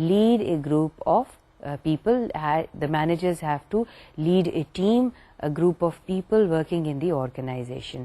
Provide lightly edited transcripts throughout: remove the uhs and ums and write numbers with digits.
lead a group of people, the managers have to lead a team, a group of people working in the organization.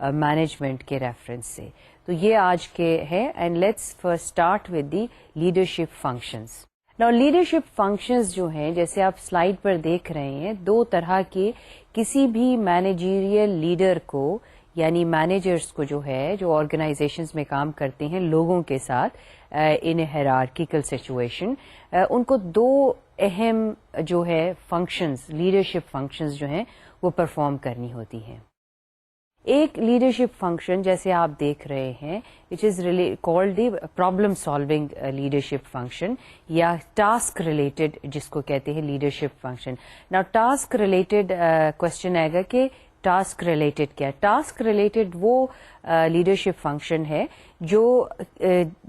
Management کے reference سے. تو یہ آج کے ہے. And let's first start with the leadership functions. Now leadership functions جو ہیں جیسے آپ سلائیڈ پر دیکھ رہے ہیں دو طرح کے کسی بھی مینیجیریل لیڈر کو یعنی مینیجرز کو جو ہے جو آرگنائزیشنز میں کام کرتے ہیں لوگوں کے ساتھ ان ہیرارکیکل سچویشن ان کو دو اہم جو ہے فنکشنز لیڈرشپ فنکشنز جو ہیں وہ پرفارم کرنی ہوتی ہیں. ایک لیڈرشپ فنکشن جیسے آپ دیکھ رہے ہیں which is called the problem solving leadership function یا ٹاسک ریلیٹڈ جس کو کہتے ہیں لیڈرشپ فنکشن. نا ٹاسک ریلیٹڈ کوشچن آئے گا کہ ٹاسک ریلیٹڈ کیا. ٹاسک ریلیٹڈ وہ لیڈرشپ فنکشن ہے جو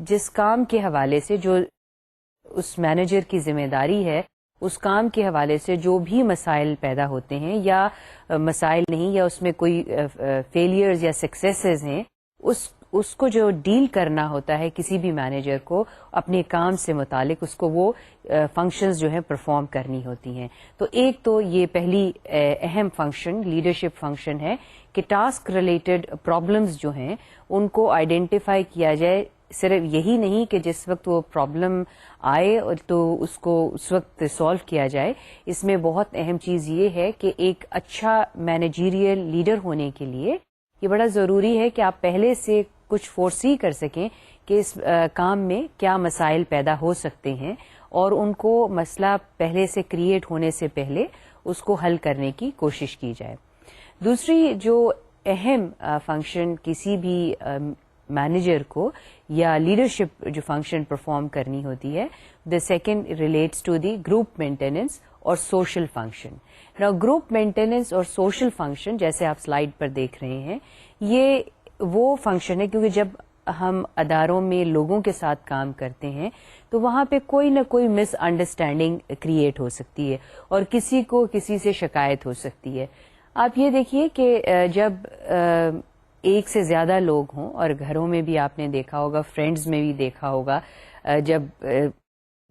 جس کام کے حوالے سے جو اس مینیجر کی ذمہ داری ہے اس کام کے حوالے سے جو بھی مسائل پیدا ہوتے ہیں یا مسائل نہیں یا اس میں کوئی فیلیئرز یا سکسیسز ہیں اس کو جو ڈیل کرنا ہوتا ہے کسی بھی مینیجر کو اپنے کام سے متعلق اس کو وہ فنکشنز جو ہیں پرفارم کرنی ہوتی ہیں. تو ایک تو یہ پہلی اہم فنکشن لیڈرشپ فنکشن ہے کہ ٹاسک ریلیٹڈ پرابلمز جو ہیں ان کو آئیڈینٹیفائی کیا جائے. صرف یہی نہیں کہ جس وقت وہ پرابلم آئے اور تو اس کو اس وقت سالو کیا جائے. اس میں بہت اہم چیز یہ ہے کہ ایک اچھا مینیجیریل لیڈر ہونے کے لیے یہ بڑا ضروری ہے کہ آپ پہلے سے کچھ فورسی کر سکیں کہ اس کام میں کیا مسائل پیدا ہو سکتے ہیں اور ان کو مسئلہ پہلے سے کریٹ ہونے سے پہلے اس کو حل کرنے کی کوشش کی جائے. دوسری جو اہم فنکشن کسی بھی مینیجر کو یا لیڈرشپ جو فنکشن پرفارم کرنی ہوتی ہے the second relates to the group maintenance اور سوشل فنکشن. نا گروپ مینٹیننس اور سوشل فنکشن جیسے آپ سلائیڈ پر دیکھ رہے ہیں یہ وہ فنکشن ہے کیونکہ جب ہم اداروں میں لوگوں کے ساتھ کام کرتے ہیں تو وہاں پہ کوئی نہ کوئی مس انڈرسٹینڈنگ کریٹ ہو سکتی ہے اور کسی کو کسی سے شکایت ہو سکتی ہے. آپ یہ دیکھیے کہ جب ایک سے زیادہ لوگ ہوں اور گھروں میں بھی آپ نے دیکھا ہوگا فرینڈز میں بھی دیکھا ہوگا جب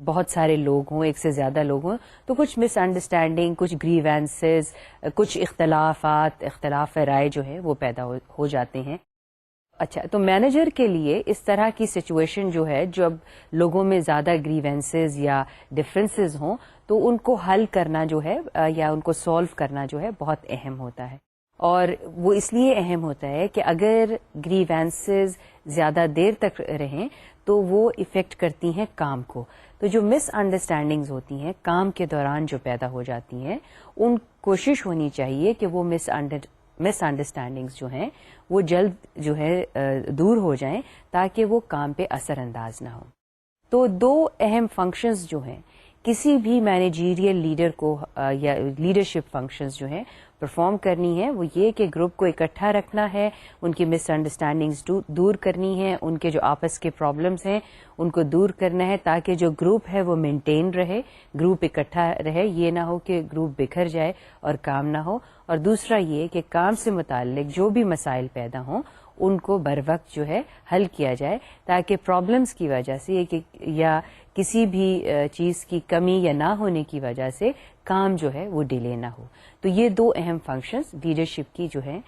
بہت سارے لوگ ہوں ایک سے زیادہ لوگ ہوں تو کچھ مس انڈرسٹینڈنگ کچھ گریوینسز کچھ اختلاف رائے جو ہے وہ پیدا ہو جاتے ہیں. اچھا تو مینیجر کے لیے اس طرح کی سچویشن جو ہے جب لوگوں میں زیادہ گریوینسز یا ڈفرینسز ہوں تو ان کو حل کرنا جو ہے یا ان کو سالو کرنا جو ہے بہت اہم ہوتا ہے. اور وہ اس لیے اہم ہوتا ہے کہ اگر گریوینسز زیادہ دیر تک رہیں تو وہ افیکٹ کرتی ہیں کام کو. تو جو مس انڈرسٹینڈنگز ہوتی ہیں کام کے دوران جو پیدا ہو جاتی ہیں ان کوشش ہونی چاہیے کہ وہ مس انڈرسٹینڈنگز جو ہیں وہ جلد جو ہے دور ہو جائیں تاکہ وہ کام پہ اثر انداز نہ ہو. تو دو اہم فنکشنز جو ہیں کسی بھی مینیجیریل لیڈر کو یا لیڈرشپ فنکشنز جو ہیں پرفارم کرنی ہے وہ یہ کہ گروپ کو اکٹھا رکھنا ہے ان کی مس انڈرسٹینڈنگز دور کرنی ہے ان کے جو آپس کے پرابلمز ہیں ان کو دور کرنا ہے تاکہ جو گروپ ہے وہ مینٹین رہے گروپ اکٹھا رہے یہ نہ ہو کہ گروپ بکھر جائے اور کام نہ ہو. اور دوسرا یہ کہ کام سے متعلق جو بھی مسائل پیدا ہوں ان کو بر وقت جو ہے حل کیا جائے تاکہ پرابلمز کی وجہ سے یا کسی بھی چیز کی کمی یا نہ ہونے کی وجہ سے کام جو ہے وہ ڈیلے نہ ہو. تو یہ دو اہم فنکشنز لیڈرشپ کی جو ہیں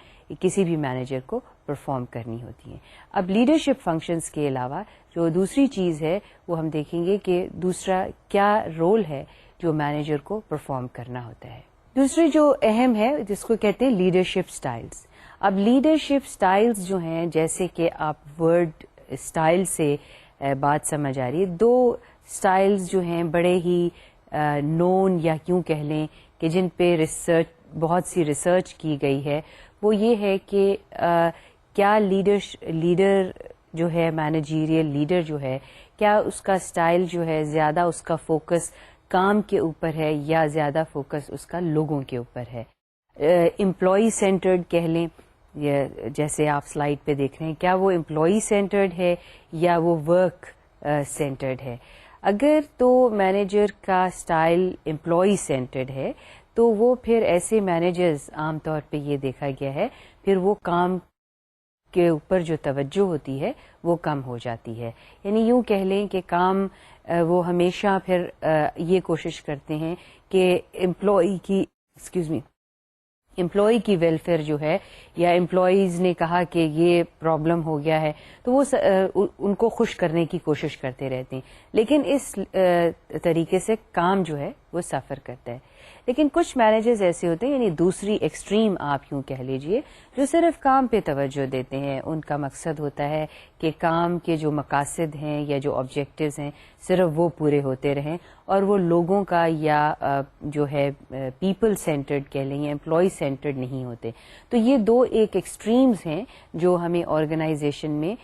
کسی بھی مینیجر کو پرفارم کرنی ہوتی ہیں. اب لیڈرشپ فنکشنز کے علاوہ جو دوسری چیز ہے وہ ہم دیکھیں گے کہ دوسرا کیا رول ہے جو مینیجر کو پرفارم کرنا ہوتا ہے. دوسری جو اہم ہے جس کو کہتے ہیں لیڈرشپ سٹائلز. اب لیڈرشپ سٹائلز جو ہیں جیسے کہ آپ ورڈ سٹائل سے بات سمجھ آ رہی ہے دو سٹائلز جو ہیں بڑے ہی نون یا کیوں کہہ لیں کہ جن پہ بہت سی ریسرچ کی گئی ہے وہ یہ ہے کہ کیا لیڈر جو ہے مینیجیریل لیڈر جو ہے کیا اس کا سٹائل جو ہے زیادہ اس کا فوکس کام کے اوپر ہے یا زیادہ فوکس اس کا لوگوں کے اوپر ہے. امپلائی سینٹرڈ کہہ لیں جیسے آپ سلائیڈ پہ دیکھ رہے ہیں کیا وہ امپلائی سینٹرڈ ہے یا وہ ورک سینٹرڈ ہے. اگر تو مینیجر کا سٹائل امپلائی سینٹرڈ ہے تو وہ پھر ایسے مینیجرز عام طور پہ یہ دیکھا گیا ہے پھر وہ کام کے اوپر جو توجہ ہوتی ہے وہ کم ہو جاتی ہے. یعنی یوں کہہ لیں کہ کام وہ ہمیشہ پھر یہ کوشش کرتے ہیں کہ امپلائی کی امپلائی کی ویلفیئر جو ہے یا امپلائیز نے کہا کہ یہ پرابلم ہو گیا ہے تو وہ ان کو خوش کرنے کی کوشش کرتے رہتے ہیں، لیکن اس طریقے سے کام جو ہے وہ سفر کرتا ہے. لیکن کچھ مینیجرز ایسے ہوتے ہیں، یعنی دوسری ایکسٹریم آپ یوں کہہ لیجئے، جو صرف کام پہ توجہ دیتے ہیں. ان کا مقصد ہوتا ہے کہ کام کے جو مقاصد ہیں یا جو آبجیکٹیوز ہیں صرف وہ پورے ہوتے رہیں، اور وہ لوگوں کا یا جو ہے پیپل سینٹرڈ کہہ لیں یا امپلائی سینٹرڈ نہیں ہوتے. تو یہ دو ایک ایکسٹریمز ہیں جو ہمیں آرگنائزیشن میں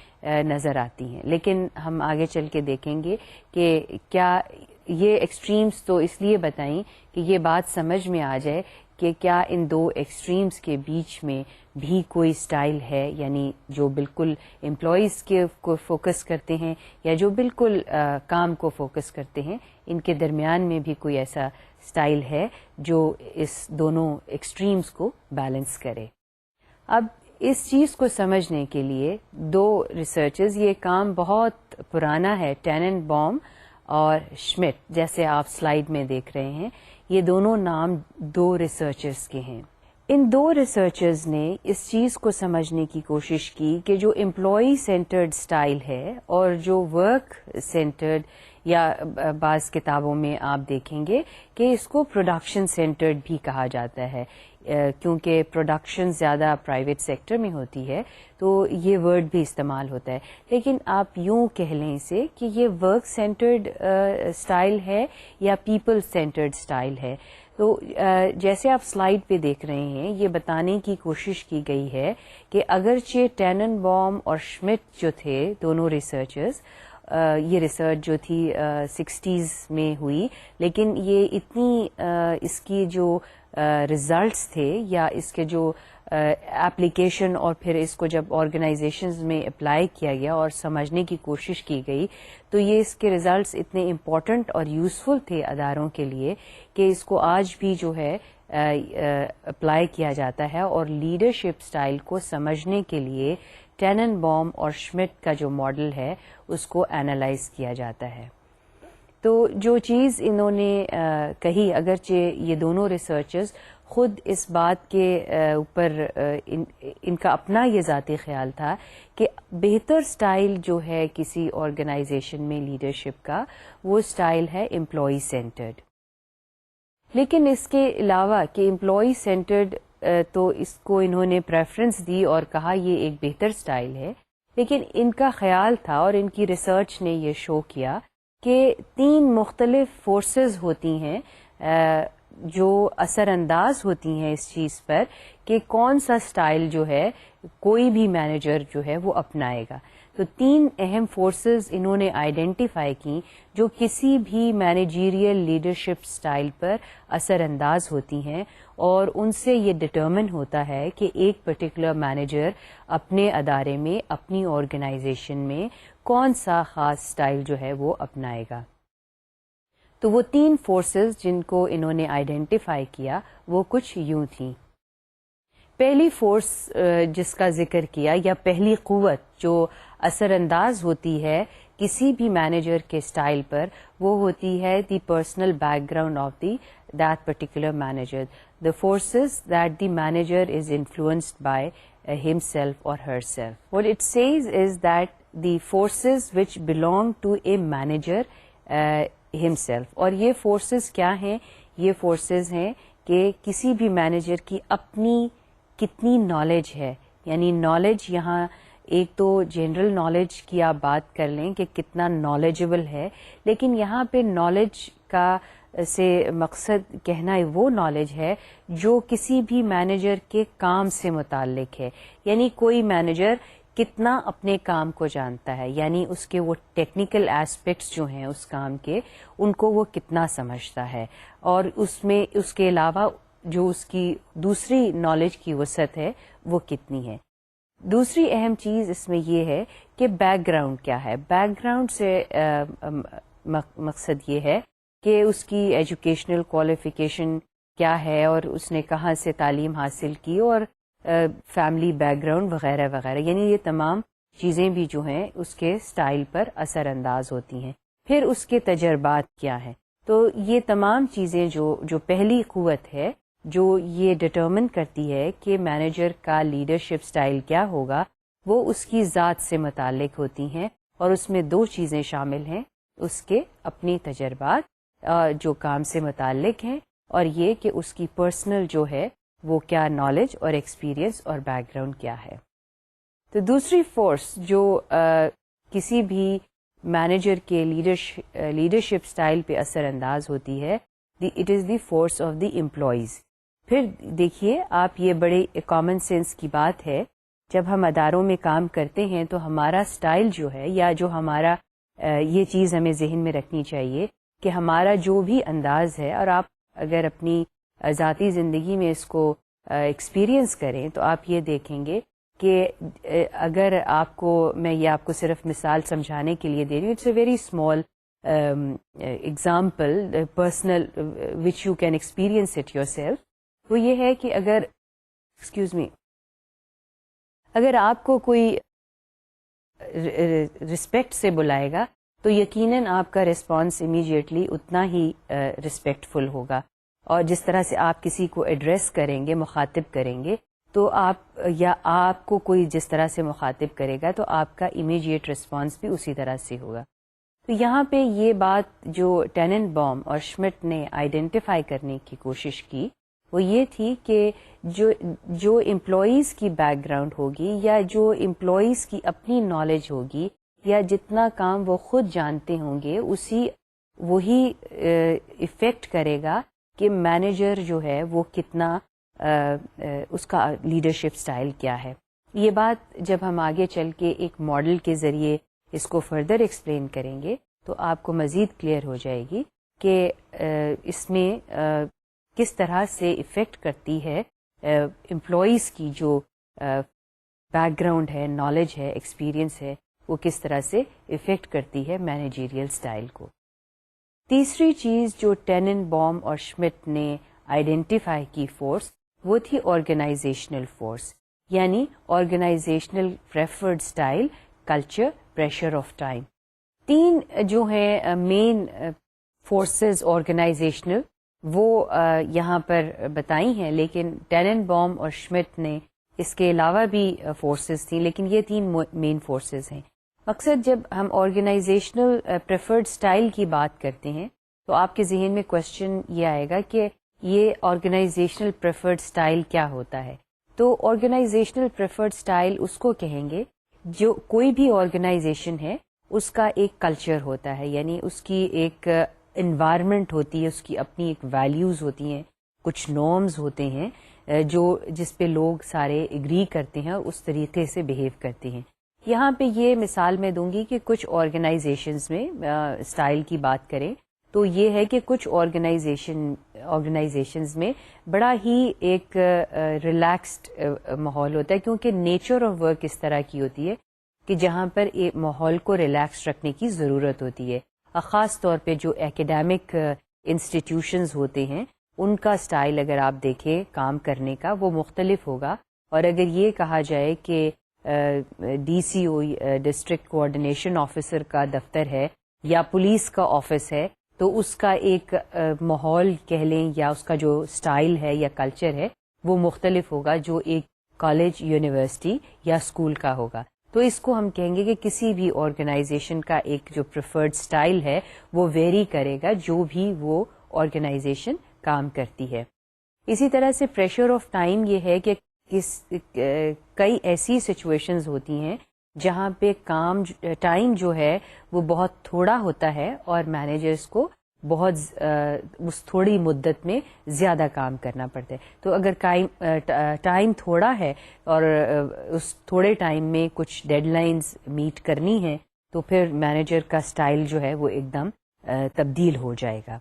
نظر آتی ہیں. لیکن ہم آگے چل کے دیکھیں گے کہ کیا یہ ایکسٹریمز تو اس لیے بتائیں کہ یہ بات سمجھ میں آ جائے کہ کیا ان دو ایکسٹریمز کے بیچ میں بھی کوئی سٹائل ہے، یعنی جو بالکل امپلائیز کے کو فوکس کرتے ہیں یا جو بالکل کام کو فوکس کرتے ہیں، ان کے درمیان میں بھی کوئی ایسا سٹائل ہے جو اس دونوں ایکسٹریمز کو بیلنس کرے. اب اس چیز کو سمجھنے کے لیے دو ریسرچرز، یہ کام بہت پرانا ہے، ٹینن بوم اور شمٹ، جیسے آپ سلائیڈ میں دیکھ رہے ہیں. یہ دونوں نام دو ریسرچرز کے ہیں. ان دو ریسرچرز نے اس چیز کو سمجھنے کی کوشش کی کہ جو امپلائی سینٹرڈ سٹائل ہے اور جو ورک سینٹرڈ، یا بعض کتابوں میں آپ دیکھیں گے کہ اس کو پروڈکشن سینٹرڈ بھی کہا جاتا ہے، کیونکہ پروڈکشن زیادہ پرائیویٹ سیکٹر میں ہوتی ہے تو یہ ورڈ بھی استعمال ہوتا ہے. لیکن آپ یوں کہہ لیں اسے کہ یہ ورک سینٹرڈ سٹائل ہے یا پیپل سینٹرڈ سٹائل ہے. تو جیسے آپ سلائیڈ پہ دیکھ رہے ہیں، یہ بتانے کی کوشش کی گئی ہے کہ اگرچہ ٹینن بوم اور شمٹ جو تھے دونوں ریسرچرز، یہ ریسرچ جو تھی 60s میں ہوئی، لیکن یہ اتنی اس کی جو ریزلٹس تھے یا اس کے جو ایپلیکیشن اور پھر اس کو جب آرگنائزیشنز میں اپلائی کیا گیا اور سمجھنے کی کوشش کی گئی تو یہ اس کے ریزلٹس اتنے امپورٹنٹ اور یوزفل تھے اداروں کے لیے کہ اس کو آج بھی جو ہے اپلائی کیا جاتا ہے. اور لیڈرشپ سٹائل کو سمجھنے کے لیے ٹینن بوم اور شمٹ کا جو ماڈل ہے اس کو اینالائز کیا جاتا ہے. تو جو چیز انہوں نے کہی، اگرچہ یہ دونوں ریسرچرز خود اس بات کے اوپر ان کا اپنا یہ ذاتی خیال تھا کہ بہتر سٹائل جو ہے کسی آرگنائزیشن میں لیڈرشپ کا، وہ سٹائل ہے امپلائی سینٹرڈ. لیکن اس کے علاوہ کہ امپلائی سینٹرڈ تو اس کو انہوں نے پریفرنس دی اور کہا یہ ایک بہتر سٹائل ہے، لیکن ان کا خیال تھا اور ان کی ریسرچ نے یہ شو کیا کہ 3 مختلف فورسز ہوتی ہیں جو اثر انداز ہوتی ہیں اس چیز پر کہ کون سا سٹائل جو ہے کوئی بھی مینیجر جو ہے وہ اپنائے گا. تو 3 اہم فورسز انہوں نے آئیڈینٹیفائی کی جو کسی بھی مینیجیریل لیڈرشپ سٹائل پر اثر انداز ہوتی ہیں، اور ان سے یہ ڈٹرمن ہوتا ہے کہ ایک پرٹیکولر مینیجر اپنے ادارے میں، اپنی آرگنائزیشن میں کون سا خاص سٹائل جو ہے وہ اپنائے گا. تو وہ 3 فورسز جن کو انہوں نے آئیڈینٹیفائی کیا وہ کچھ یوں تھیں. پہلی فورس جس کا ذکر کیا یا پہلی قوت جو اثر انداز ہوتی ہے کسی بھی مینیجر کے سٹائل پر، وہ ہوتی ہے the personal back ground of that particular manager. The forces that the manager is influenced by himself or herself. What it says is that the forces which belong to a manager himself. اور یہ forces کیا ہیں؟ یہ forces ہیں کہ کسی بھی manager کی اپنی کتنی نالج ہے. یعنی نالج یہاں ایک تو جنرل نالج کی آپ بات کر لیں کہ کتنا نالجبل ہے، لیکن یہاں پہ نالج کا سے مقصد کہنا وہ نالج ہے جو کسی بھی مینیجر کے کام سے متعلق ہے. یعنی کوئی مینیجر کتنا اپنے کام کو جانتا ہے، یعنی اس کے وہ ٹیکنیکل ایسپیکٹس جو ہیں اس کام کے، ان کو وہ کتنا سمجھتا ہے، اور اس میں اس کے علاوہ جو اس کی دوسری نالج کی وسعت ہے وہ کتنی ہے. دوسری اہم چیز اس میں یہ ہے کہ بیک گراؤنڈ کیا ہے. بیک گراؤنڈ سے مقصد یہ ہے کہ اس کی ایجوکیشنل کوالیفیکیشن کیا ہے اور اس نے کہاں سے تعلیم حاصل کی، اور فیملی بیک گراؤنڈ وغیرہ وغیرہ. یعنی یہ تمام چیزیں بھی جو ہیں اس کے سٹائل پر اثر انداز ہوتی ہیں. پھر اس کے تجربات کیا ہیں. تو یہ تمام چیزیں جو پہلی قوت ہے جو یہ ڈٹرمن کرتی ہے کہ مینیجر کا لیڈرشپ سٹائل کیا ہوگا، وہ اس کی ذات سے متعلق ہوتی ہیں، اور اس میں دو چیزیں شامل ہیں، اس کے اپنی تجربات جو کام سے متعلق ہیں، اور یہ کہ اس کی پرسنل جو ہے وہ کیا نالج اور ایکسپیرئنس اور بیک گراؤنڈ کیا ہے۔ تو دوسری فورس جو کسی بھی مینیجر کے لیڈرشپ سٹائل پہ اثر انداز ہوتی ہے، it is the force of the employees. پھر دیکھیے آپ، یہ بڑے کامن سینس کی بات ہے، جب ہم اداروں میں کام کرتے ہیں تو ہمارا سٹائل جو ہے، یا جو ہمارا یہ چیز ہمیں ذہن میں رکھنی چاہیے کہ ہمارا جو بھی انداز ہے، اور آپ اگر اپنی ذاتی زندگی میں اس کو ایکسپیرئنس کریں تو آپ یہ دیکھیں گے کہ اگر آپ کو، میں یہ آپ کو صرف مثال سمجھانے کے لیے دے رہی ہوں، it's a very small example personal which you can experience it yourself, وہ یہ ہے کہ اگر آپ کو کوئی رسپیکٹ سے بلائے گا تو یقیناً آپ کا ریسپانس امیڈیٹلی اتنا ہی رسپیکٹ فل ہوگا، اور جس طرح سے آپ کسی کو ایڈریس کریں گے، مخاطب کریں گے، تو آپ کو کوئی جس طرح سے مخاطب کرے گا تو آپ کا امیڈیٹ رسپانس بھی اسی طرح سے ہوگا۔ تو یہاں پہ یہ بات جو ٹینن بوم اور شمٹ نے آئیڈینٹیفائی کرنے کی کوشش کی، وہ یہ تھی کہ جو امپلائیز کی بیک گراؤنڈ ہوگی، یا جو امپلائیز کی اپنی نالج ہوگی، یا جتنا کام وہ خود جانتے ہوں گے، وہی افیکٹ کرے گا کہ مینیجر جو ہے وہ کتنا اس کا لیڈرشپ سٹائل کیا ہے۔ یہ بات جب ہم آگے چل کے ایک ماڈل کے ذریعے اس کو فردر ایکسپلین کریں گے تو آپ کو مزید کلیئر ہو جائے گی کہ اس میں کس طرح سے افیکٹ کرتی ہے امپلائیز کی جو بیک گراؤنڈ ہے، نالج ہے، ایکسپیرئنس ہے، وہ کس طرح سے افیکٹ کرتی ہے مینیجیریل سٹائل کو۔ تیسری چیز جو ٹینن بوم اور شمٹ نے آئیڈینٹیفائی کی فورس، وہ تھی آرگنائزیشنل فورس، یعنی organisational preferred style, culture, pressure of time. تین جو ہیں مین فورسز آرگنائزیشنل، وہ یہاں پر بتائی ہیں، لیکن ٹینن بوم اور شمٹ نے اس کے علاوہ بھی فورسز تھیں، لیکن یہ تین مین فورسز ہیں۔ مقصد جب ہم آرگنائزیشنل پریفرڈ سٹائل کی بات کرتے ہیں تو آپ کے ذہن میں کوشچن یہ آئے گا کہ یہ آرگنائزیشنل پریفرڈ سٹائل کیا ہوتا ہے؟ تو آرگنائزیشنل پریفرڈ سٹائل اس کو کہیں گے جو کوئی بھی آرگنائزیشن ہے اس کا ایک کلچر ہوتا ہے، یعنی اس کی ایک انوائرمنٹ ہوتی ہے، اس کی اپنی ایک ویلیوز ہوتی ہیں، کچھ نارمز ہوتے ہیں جس پہ لوگ سارے اگری کرتے ہیں اور اس طریقے سے بہیو کرتے ہیں۔ یہاں پہ یہ مثال میں دوں گی کہ کچھ آرگنائزیشنز میں سٹائل کی بات کریں تو یہ ہے کہ کچھ آرگنائزیشنز میں بڑا ہی ایک ریلیکسڈ ماحول ہوتا ہے، کیونکہ نیچر آف ورک اس طرح کی ہوتی ہے کہ جہاں پر ماحول کو ریلیکس رکھنے کی ضرورت ہوتی ہے۔ خاص طور پہ جو ایکیڈیمک انسٹیٹیوشنز ہوتے ہیں ان کا سٹائل اگر آپ دیکھیں کام کرنے کا وہ مختلف ہوگا، اور اگر یہ کہا جائے کہ ڈی سی او ڈسٹرکٹ کوآرڈینیشن آفیسر کا دفتر ہے یا پولیس کا آفس ہے تو اس کا ایک ماحول کہہ لیں یا اس کا جو سٹائل ہے یا کلچر ہے وہ مختلف ہوگا جو ایک کالج، یونیورسٹی یا اسکول کا ہوگا۔ تو اس کو ہم کہیں گے کہ کسی بھی آرگنائزیشن کا ایک جو پریفرڈ سٹائل ہے وہ ویری کرے گا جو بھی وہ آرگنائزیشن کام کرتی ہے۔ اسی طرح سے پریشر آف ٹائم یہ ہے کہ کئی ایسی سچویشنز ہوتی ہیں جہاں پہ ٹائم جو ہے وہ بہت تھوڑا ہوتا ہے اور مینیجرز کو بہت اس تھوڑی مدت میں زیادہ کام کرنا پڑتا ہے۔ تو اگر ٹائم تھوڑا ہے اور اس تھوڑے ٹائم میں کچھ ڈیڈ لائنز میٹ کرنی ہیں تو پھر مینیجر کا سٹائل جو ہے وہ ایک دم تبدیل ہو جائے گا۔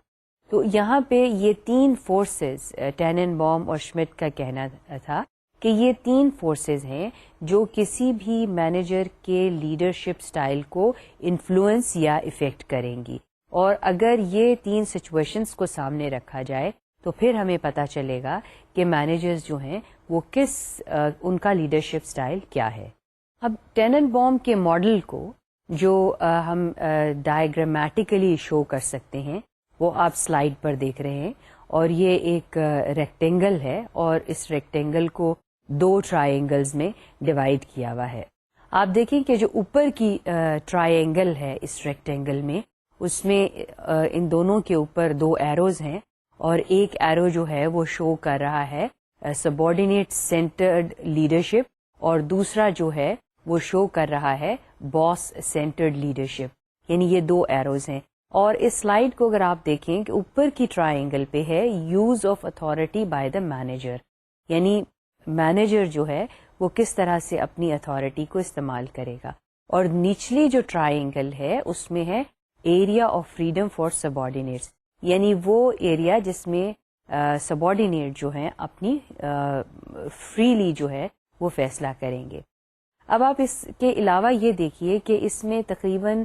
تو یہاں پہ یہ تین فورسز، ٹینن بوم اور شمٹ کا کہنا تھا کہ یہ تین فورسز ہیں جو کسی بھی مینیجر کے لیڈرشپ سٹائل کو انفلوئنس یا افیکٹ کریں گی، اور اگر یہ تین سچویشنز کو سامنے رکھا جائے تو پھر ہمیں پتہ چلے گا کہ مینیجرز جو ہیں وہ ان کا لیڈرشپ سٹائل کیا ہے۔ اب ٹینن بوم کے ماڈل کو جو ہم ڈائیگرامیٹیکلی شو کر سکتے ہیں وہ آپ سلائیڈ پر دیکھ رہے ہیں، اور یہ ایک ریکٹینگل ہے اور اس ریکٹینگل کو 2 ٹرائنگلز میں ڈیوائڈ کیا ہوا ہے. آپ دیکھیں کہ جو اوپر کی ٹرائنگل ہے اس ریکٹینگل میں, اس میں ان دونوں کے اوپر 2 ایروز ہیں, اور ایک ایرو جو ہے وہ شو کر رہا ہے سبارڈینیٹ سینٹرڈ لیڈرشپ, اور دوسرا جو ہے وہ شو کر رہا ہے باس سینٹرڈ لیڈرشپ. یعنی یہ 2 ایروز ہیں. اور اس سلائیڈ کو اگر آپ دیکھیں کہ اوپر کی ٹرائنگل پہ ہے use of authority by the manager, یعنی مینیجر جو ہے وہ کس طرح سے اپنی اتھارٹی کو استعمال کرے گا, اور نچلی جو ٹرائنگل ہے اس میں ہے area of freedom for subordinates, یعنی وہ ایریا جس میں سبارڈینیٹ جو ہیں اپنی فریلی جو ہے وہ فیصلہ کریں گے. اب آپ اس کے علاوہ یہ دیکھیے کہ اس میں تقریباً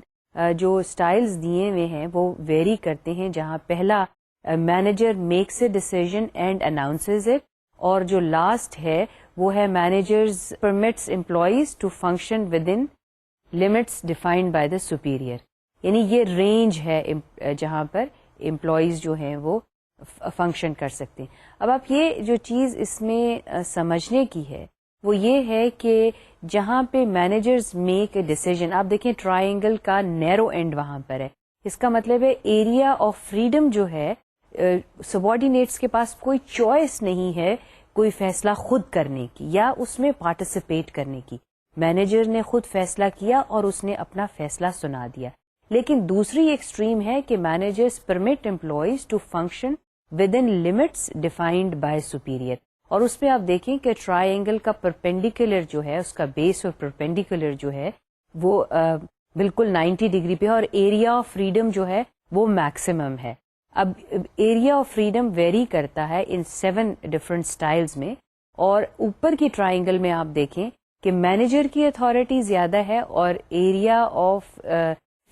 جو سٹائلز دیے ہوئے ہیں وہ ویری کرتے ہیں, جہاں پہلا manager makes a decision and announces it, اور جو لاسٹ ہے وہ ہے managers permits employees to function within limits defined by the superior. یعنی یہ رینج ہے جہاں پر امپلائیز جو ہیں وہ فنکشن کر سکتے ہیں. اب آپ یہ جو چیز اس میں سمجھنے کی ہے وہ یہ ہے کہ جہاں پہ مینیجرز میک اے ڈیسیژن, آپ دیکھیں ٹرائنگل کا نیرو اینڈ وہاں پر ہے, اس کا مطلب ہے ایریا آف فریڈم جو ہے سبارڈینیٹس کے پاس کوئی چوائس نہیں ہے کوئی فیصلہ خود کرنے کی یا اس میں پارٹیسپیٹ کرنے کی. مینیجر نے خود فیصلہ کیا اور اس نے اپنا فیصلہ سنا دیا. لیکن دوسری ایکسٹریم ہے کہ managers permit employees to function within limits defined by superior, اور اس پہ آپ دیکھیں کہ ٹرائنگل کا پرپینڈیکولر جو ہے اس کا بیس اور پرپینڈیکولر جو ہے وہ بالکل 90 ڈگری پہ ہے, اور ایریا آف فریڈم جو ہے وہ میکسیمم ہے. اب ایریا آف فریڈم ویری کرتا ہے ان 7 ڈفرنٹ سٹائلز میں, اور اوپر کی ٹرائنگل میں آپ دیکھیں کہ مینیجر کی اتھارٹی زیادہ ہے اور area of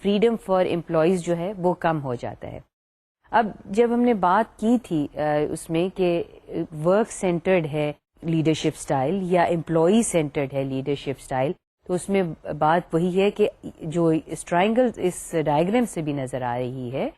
freedom for employees جو ہے وہ کم ہو جاتا ہے. اب جب ہم نے بات کی تھی اس میں کہ ورک سینٹرڈ ہے لیڈرشپ سٹائل یا امپلائی سینٹرڈ ہے لیڈرشپ سٹائل, تو اس میں بات وہی ہے کہ جو اس ٹرائنگل اس ڈائیگرام سے بھی نظر آ رہی ہے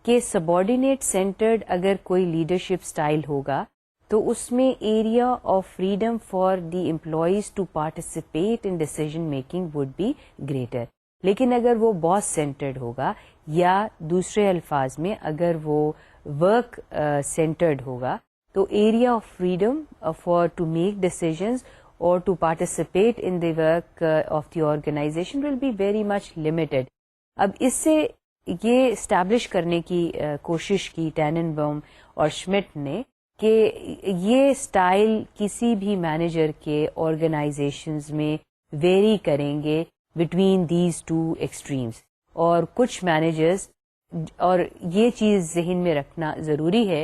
کہ سبارڈینیٹ سینٹرڈ اگر کوئی لیڈرشپ سٹائل ہوگا تو اس میں area of freedom for the employees to participate in decision making would be greater. لیکن اگر وہ باس سینٹرڈ ہوگا یا دوسرے الفاظ میں اگر وہ ورک سینٹرڈ ہوگا تو area of freedom for to make decisions اور to participate in the work of the organization will be very much limited. اب اس سے یہ اسٹیبلش کرنے کی کوشش کی ٹینن بوم اور شمٹ نے کہ یہ اسٹائل کسی بھی مینیجر کے آرگنائزیشنز میں ویری کریں گے بٹوین دیز 2 ایکسٹریمز, اور کچھ مینیجرز, اور یہ چیز ذہن میں رکھنا ضروری ہے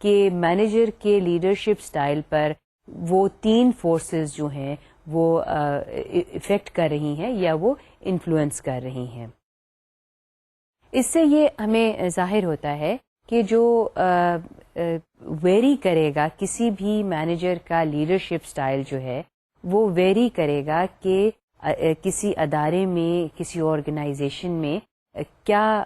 کہ مینیجر کے لیڈرشپ سٹائل پر وہ 3 فورسز جو ہیں وہ افیکٹ کر رہی ہیں یا وہ انفلوئنس کر رہی ہیں. اس سے یہ ہمیں ظاہر ہوتا ہے کہ جو ویری کرے گا کسی بھی مینیجر کا لیڈرشپ سٹائل جو ہے وہ ویری کرے گا کہ کسی ادارے میں کسی آرگنائزیشن میں کیا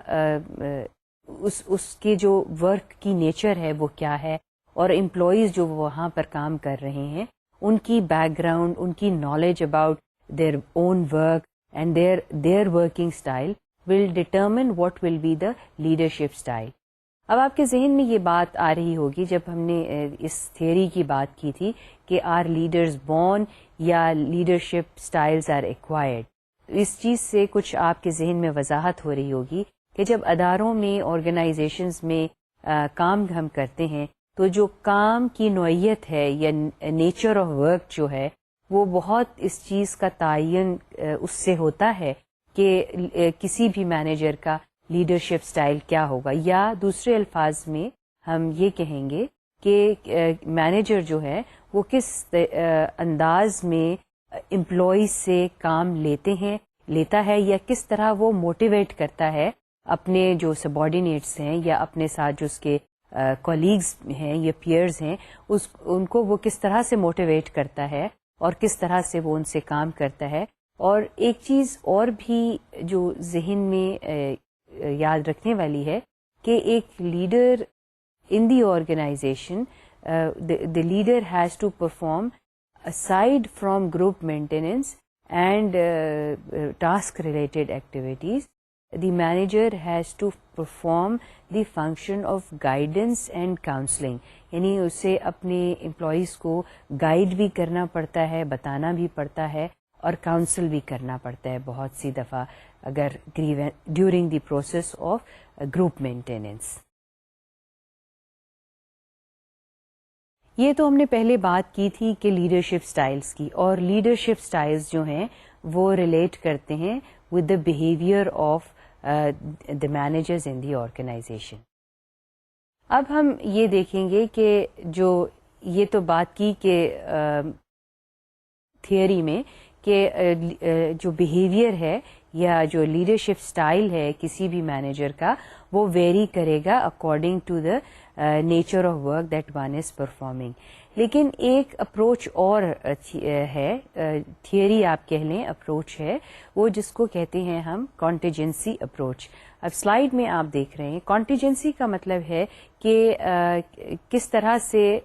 اس کے جو ورک کی نیچر ہے وہ کیا ہے, اور امپلائیز جو وہاں پر کام کر رہے ہیں ان کی بیک گراؤنڈ, ان کی knowledge about their own work and their working style will determine what will be the leadership style. اب آپ کے ذہن میں یہ بات آ رہی ہوگی جب ہم نے اس تھیوری کی بات کی تھی کہ آر لیڈرز بورن یا لیڈرشپ اسٹائلز آر ایکوائرڈ, اس چیز سے کچھ آپ کے ذہن میں وضاحت ہو رہی ہوگی کہ جب اداروں میں آرگنائزیشنز میں کام ہم کرتے ہیں تو جو کام کی نوعیت ہے یا نیچر آف ورک جو ہے وہ بہت اس چیز کا تعین اس سے ہوتا ہے کہ کسی بھی مینیجر کا لیڈرشپ سٹائل کیا ہوگا, یا دوسرے الفاظ میں ہم یہ کہیں گے کہ مینیجر جو ہے وہ کس انداز میں امپلائیز سے کام لیتا ہے یا کس طرح وہ موٹیویٹ کرتا ہے اپنے جو سبارڈینیٹس ہیں یا اپنے ساتھ جو اس کے کولیگز ہیں یا پیئرز ہیں ان کو وہ کس طرح سے موٹیویٹ کرتا ہے اور کس طرح سے وہ ان سے کام کرتا ہے. اور ایک چیز اور بھی جو ذہن میں یاد رکھنے والی ہے کہ ایک leader in the organization, the leader has to perform, aside from group maintenance and task related activities, the manager has to perform the function of guidance and counseling. یعنی اسے اپنے امپلائیز کو گائیڈ بھی کرنا پڑتا ہے, بتانا بھی پڑتا ہے, اور کاؤنسل بھی کرنا پڑتا ہے بہت سی دفعہ اگر during the process of group maintenance. یہ تو ہم نے پہلے بات کی تھی کہ لیڈرشپ سٹائلز کی, اور لیڈرشپ سٹائلز جو ہیں وہ ریلیٹ کرتے ہیں with the behaviour of the managers in the organisation. اب ہم یہ دیکھیں گے کہ جو یہ تو بات کی کہ تھیوری میں کہ جو بیہیویئر ہے یا جو لیڈرشپ سٹائل ہے کسی بھی مینیجر کا وہ ویری کرے گا according to the nature of work that one is performing. لیکن ایک اپروچ اور ہے, تھیوری آپ کہہ لیں, اپروچ ہے وہ جس کو کہتے ہیں ہم کانٹیجنسی اپروچ. اب سلائیڈ میں آپ دیکھ رہے ہیں کانٹیجنسی کا مطلب ہے کہ کس طرح سے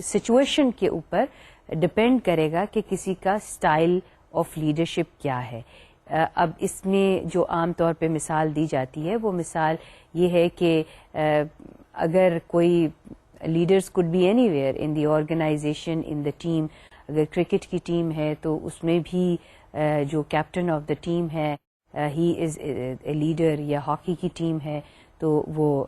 سچویشن کے اوپر ڈپینڈ کرے گا کہ کسی کا اسٹائل آف لیڈرشپ کیا ہے. اب اس میں جو عام طور پہ مثال دی جاتی ہے وہ مثال یہ ہے کہ اگر کوئی leaders could be anywhere in the organization, in the team. اگر کرکٹ کی ٹیم ہے تو اس میں بھی جو کیپٹن آف دا ٹیم ہے ہی از اے لیڈر, یا ہاکی کی ٹیم ہے تو وہ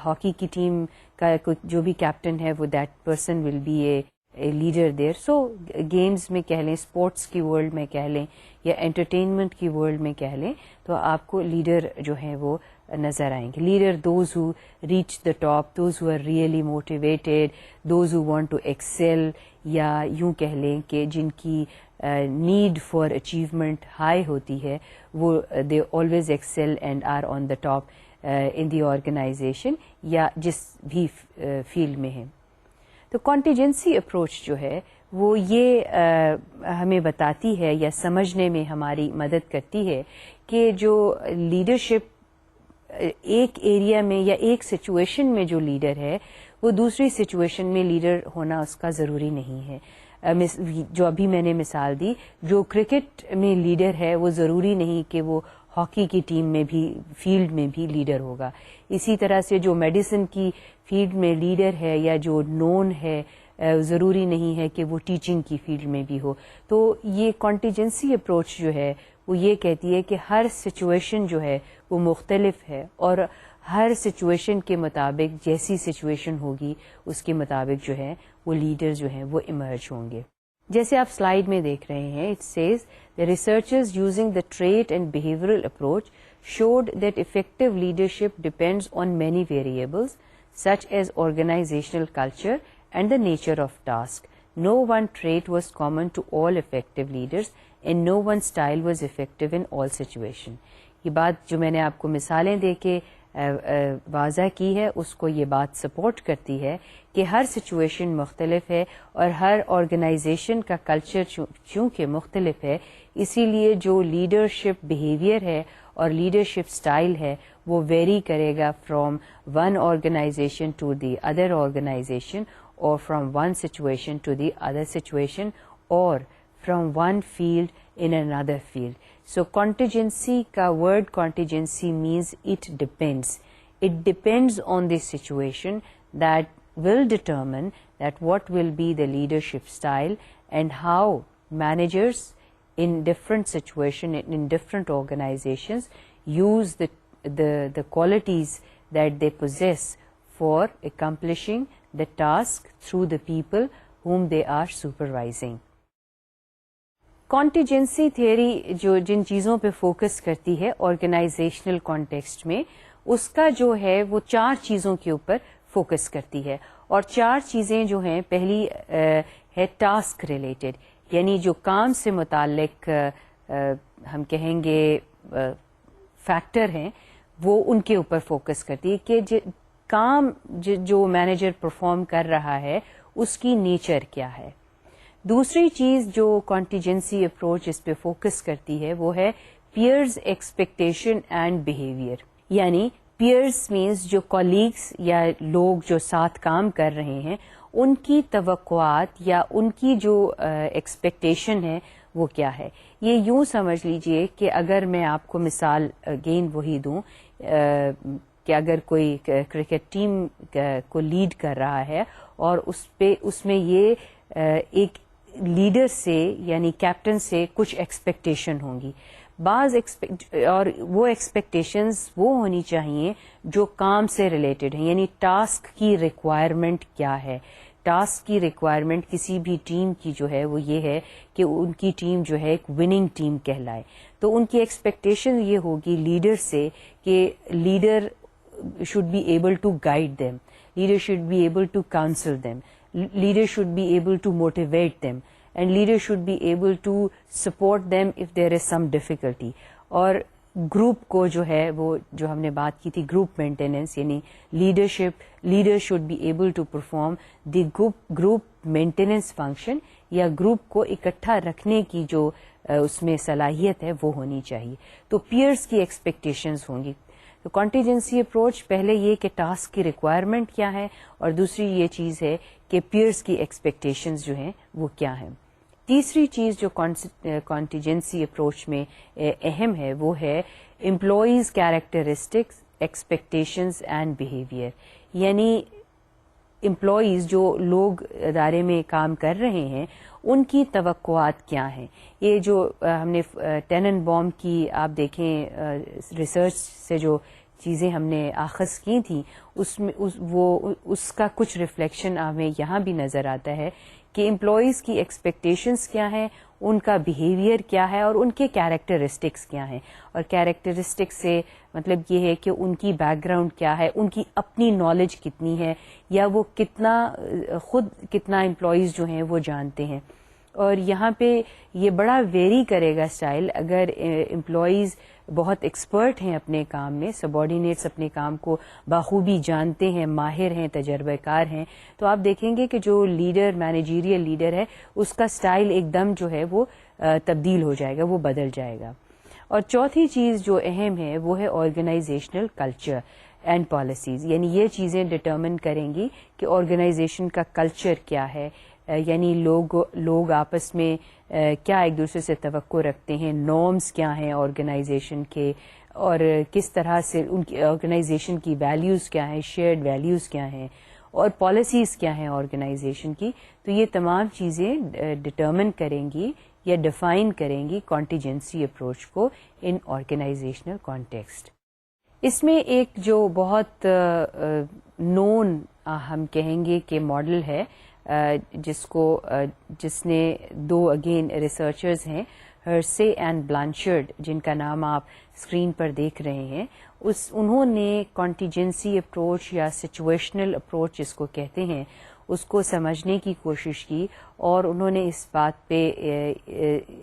ہاکی کی ٹیم کا جو بھی کیپٹن ہے وہ that person will be a leader there. So games میں کہہ لیں, اسپورٹس کی ورلڈ میں کہہ لیں, یا انٹرٹینمنٹ کی ورلڈ میں کہہ لیں, تو آپ کو لیڈر جو ہیں وہ نظر آئیں گے. Leader those who reach the top, those who are really motivated, those who want to excel, یا یوں کہہ لیں کہ جن کی نیڈ فار اچیومنٹ ہائی ہوتی ہے وہ they always excel and are on the top in the organisation یا جس بھی فیلڈ میں ہیں. تو کانٹیجنسی اپروچ جو ہے وہ یہ ہمیں بتاتی ہے یا سمجھنے میں ہماری مدد کرتی ہے کہ جو لیڈرشپ ایک ایریا میں یا ایک سچویشن میں جو لیڈر ہے وہ دوسری سچویشن میں لیڈر ہونا اس کا ضروری نہیں ہے. جو ابھی میں نے مثال دی, جو کرکٹ میں لیڈر ہے وہ ضروری نہیں کہ وہ ہاکی کی ٹیم میں بھی فیلڈ میں بھی لیڈر ہوگا. اسی طرح سے جو میڈیسن کی فیلڈ میں لیڈر ہے یا جو نون ہے ضروری نہیں ہے کہ وہ ٹیچنگ کی فیلڈ میں بھی ہو. تو یہ کانٹیجنسی اپروچ جو ہے وہ یہ کہتی ہے کہ ہر سچویشن جو ہے وہ مختلف ہے, اور ہر سچویشن کے مطابق جیسی سچویشن ہوگی اس کے مطابق جو ہے وہ لیڈر جو ہیں وہ ایمرج ہوں گے. جیسے آپ سلائیڈ میں دیکھ رہے ہیں, it says the researchers using the trait and behavioral approach showed that effective leadership depends on many variables such as organizational culture and the nature of task. No one trait was common to all effective leaders and no one style was effective in all situations. یہ بات جو میں نے آپ کو مثالیں دے کے واضح کی ہے اس کو یہ بات سپورٹ کرتی ہے کہ ہر سچویشن مختلف ہے اور ہر آرگنائزیشن کا کلچر چونکہ مختلف ہے, اسی لیے جو لیڈرشپ بیہیویئر ہے اور لیڈرشپ سٹائل ہے وہ ویری کرے گا from one organization to the other organization, اور from one situation to the other situation, اور from one field in another field. So contingency ka word contingency means it depends. It depends on the situation that will determine that what will be the leadership style and how managers in different situation in different organizations use the qualities that they possess for accomplishing the task through the people whom they are supervising. Contingency theory جو جن چیزوں پہ focus کرتی ہے organisational context میں, اس کا جو ہے وہ 4 چیزوں کے اوپر فوکس کرتی ہے, اور 4 چیزیں جو ہیں پہلی ہے ٹاسک ریلیٹڈ, یعنی جو کام سے متعلق ہم کہیں گے فیکٹر ہیں وہ ان کے اوپر فوکس کرتی ہے کہ کام جو مینیجر پرفارم کر رہا ہے اس کی نیچر کیا ہے. دوسری چیز جو کانٹیجنسی اپروچ اس پہ فوکس کرتی ہے وہ ہے پیئرز ایکسپیکٹیشن اینڈ بیہیویئر, یعنی پیئرس مینس جو کولیگس یا لوگ جو ساتھ کام کر رہے ہیں ان کی توقعات یا ان کی جو ایکسپیکٹیشن ہے وہ کیا ہے. یہ یوں سمجھ لیجئے کہ اگر میں آپ کو مثال اگین وہی دوں کہ اگر کوئی کرکٹ ٹیم کو لیڈ کر رہا ہے اور اس میں یہ ایک لیڈر سے یعنی کیپٹن سے کچھ ایکسپیکٹیشن ہوں گی. اور وہ ایکسپیکٹیشنز وہ ہونی چاہیے جو کام سے ریلیٹڈ ہیں, یعنی ٹاسک کی ریکوائرمنٹ کیا ہے. ٹاسک کی ریکوائرمنٹ کسی بھی ٹیم کی جو ہے وہ یہ ہے کہ ان کی ٹیم جو ہے ایک وننگ ٹیم کہلائے. تو ان کی ایکسپیکٹیشن یہ ہوگی لیڈر سے کہ leader should be able to guide them, leader should be able to counsel them, leader should be able to motivate them, and leader should be able to support them if there is some difficulty. اور group کو جو ہے وہ جو ہم نے بات کی تھی گروپ مینٹیننس, یعنی leader should be able to perform the group maintenance function, یا گروپ کو اکٹھا رکھنے کی جو اس میں صلاحیت ہے وہ ہونی چاہیے. تو پیئرس کی ایکسپیکٹیشنز ہوں گی. تو کانٹیجنسی اپروچ پہلے یہ کہ ٹاسک کی ریکوائرمنٹ کیا ہے, اور دوسری یہ چیز ہے کہ پیئرس کی ایکسپیکٹیشنز جو ہیں وہ کیا ہیں. تیسری چیز جو کانٹیجنسی اپروچ میں اہم ہے وہ ہے employees characteristics, expectations and behaviour. یعنی امپلائیز جو لوگ ادارے میں کام کر رہے ہیں ان کی توقعات کیا ہیں. یہ جو ہم نے ٹینن بوم کی آپ دیکھیں ریسرچ سے جو چیزیں ہم نے آخذ کی تھیں اس میں اس کا کچھ ریفلیکشن ہمیں یہاں بھی نظر آتا ہے کہ امپلائیز کی ایکسپیکٹیشنز کیا ہیں, ان کا بیہیویئر کیا ہے, اور ان کے کیریکٹرسٹکس کیا ہیں. اور کیریکٹرسٹکس سے مطلب یہ ہے کہ ان کی بیک گراؤنڈ کیا ہے, ان کی اپنی نالج کتنی ہے, یا وہ کتنا امپلائیز جو ہیں وہ جانتے ہیں. اور یہاں پہ یہ بڑا ویری کرے گا اسٹائل. اگر امپلائیز بہت ایکسپرٹ ہیں اپنے کام میں, سبارڈینیٹس اپنے کام کو بخوبی جانتے ہیں, ماہر ہیں, تجربہ کار ہیں, تو آپ دیکھیں گے کہ جو لیڈر مینیجیریل لیڈر ہے اس کا اسٹائل ایک دم جو ہے وہ تبدیل ہو جائے گا, وہ بدل جائے گا. اور چوتھی چیز جو اہم ہے وہ ہے آرگنائزیشنل کلچر اینڈ پالیسیز. یعنی یہ چیزیں ڈٹرمن کریں گی کہ آرگنائزیشن کا کلچر کیا ہے, یعنی لوگ آپس میں کیا ایک دوسرے سے توقع رکھتے ہیں, نارمز کیا ہیں آرگنائزیشن کے, اور کس طرح سے ان کی آرگنائزیشن کی ویلیوز کیا ہیں, شیئرڈ ویلیوز کیا ہیں, اور پالیسیز کیا ہیں آرگنائزیشن کی. تو یہ تمام چیزیں ڈٹرمن کریں گی یا ڈیفائن کریں گی کانٹیجنسی اپروچ کو ان آرگنائزیشنل کانٹیکسٹ. اس میں ایک جو بہت نون ہم کہیں گے کہ ماڈل ہے جس نے دو اگین ریسرچرز ہیں, ہرسے اینڈ بلانچرڈ, جن کا نام آپ اسکرین پر دیکھ رہے ہیں, انہوں نے کانٹیجنسی اپروچ یا سچویشنل اپروچ جس کو کہتے ہیں اس کو سمجھنے کی کوشش کی. اور انہوں نے اس بات پہ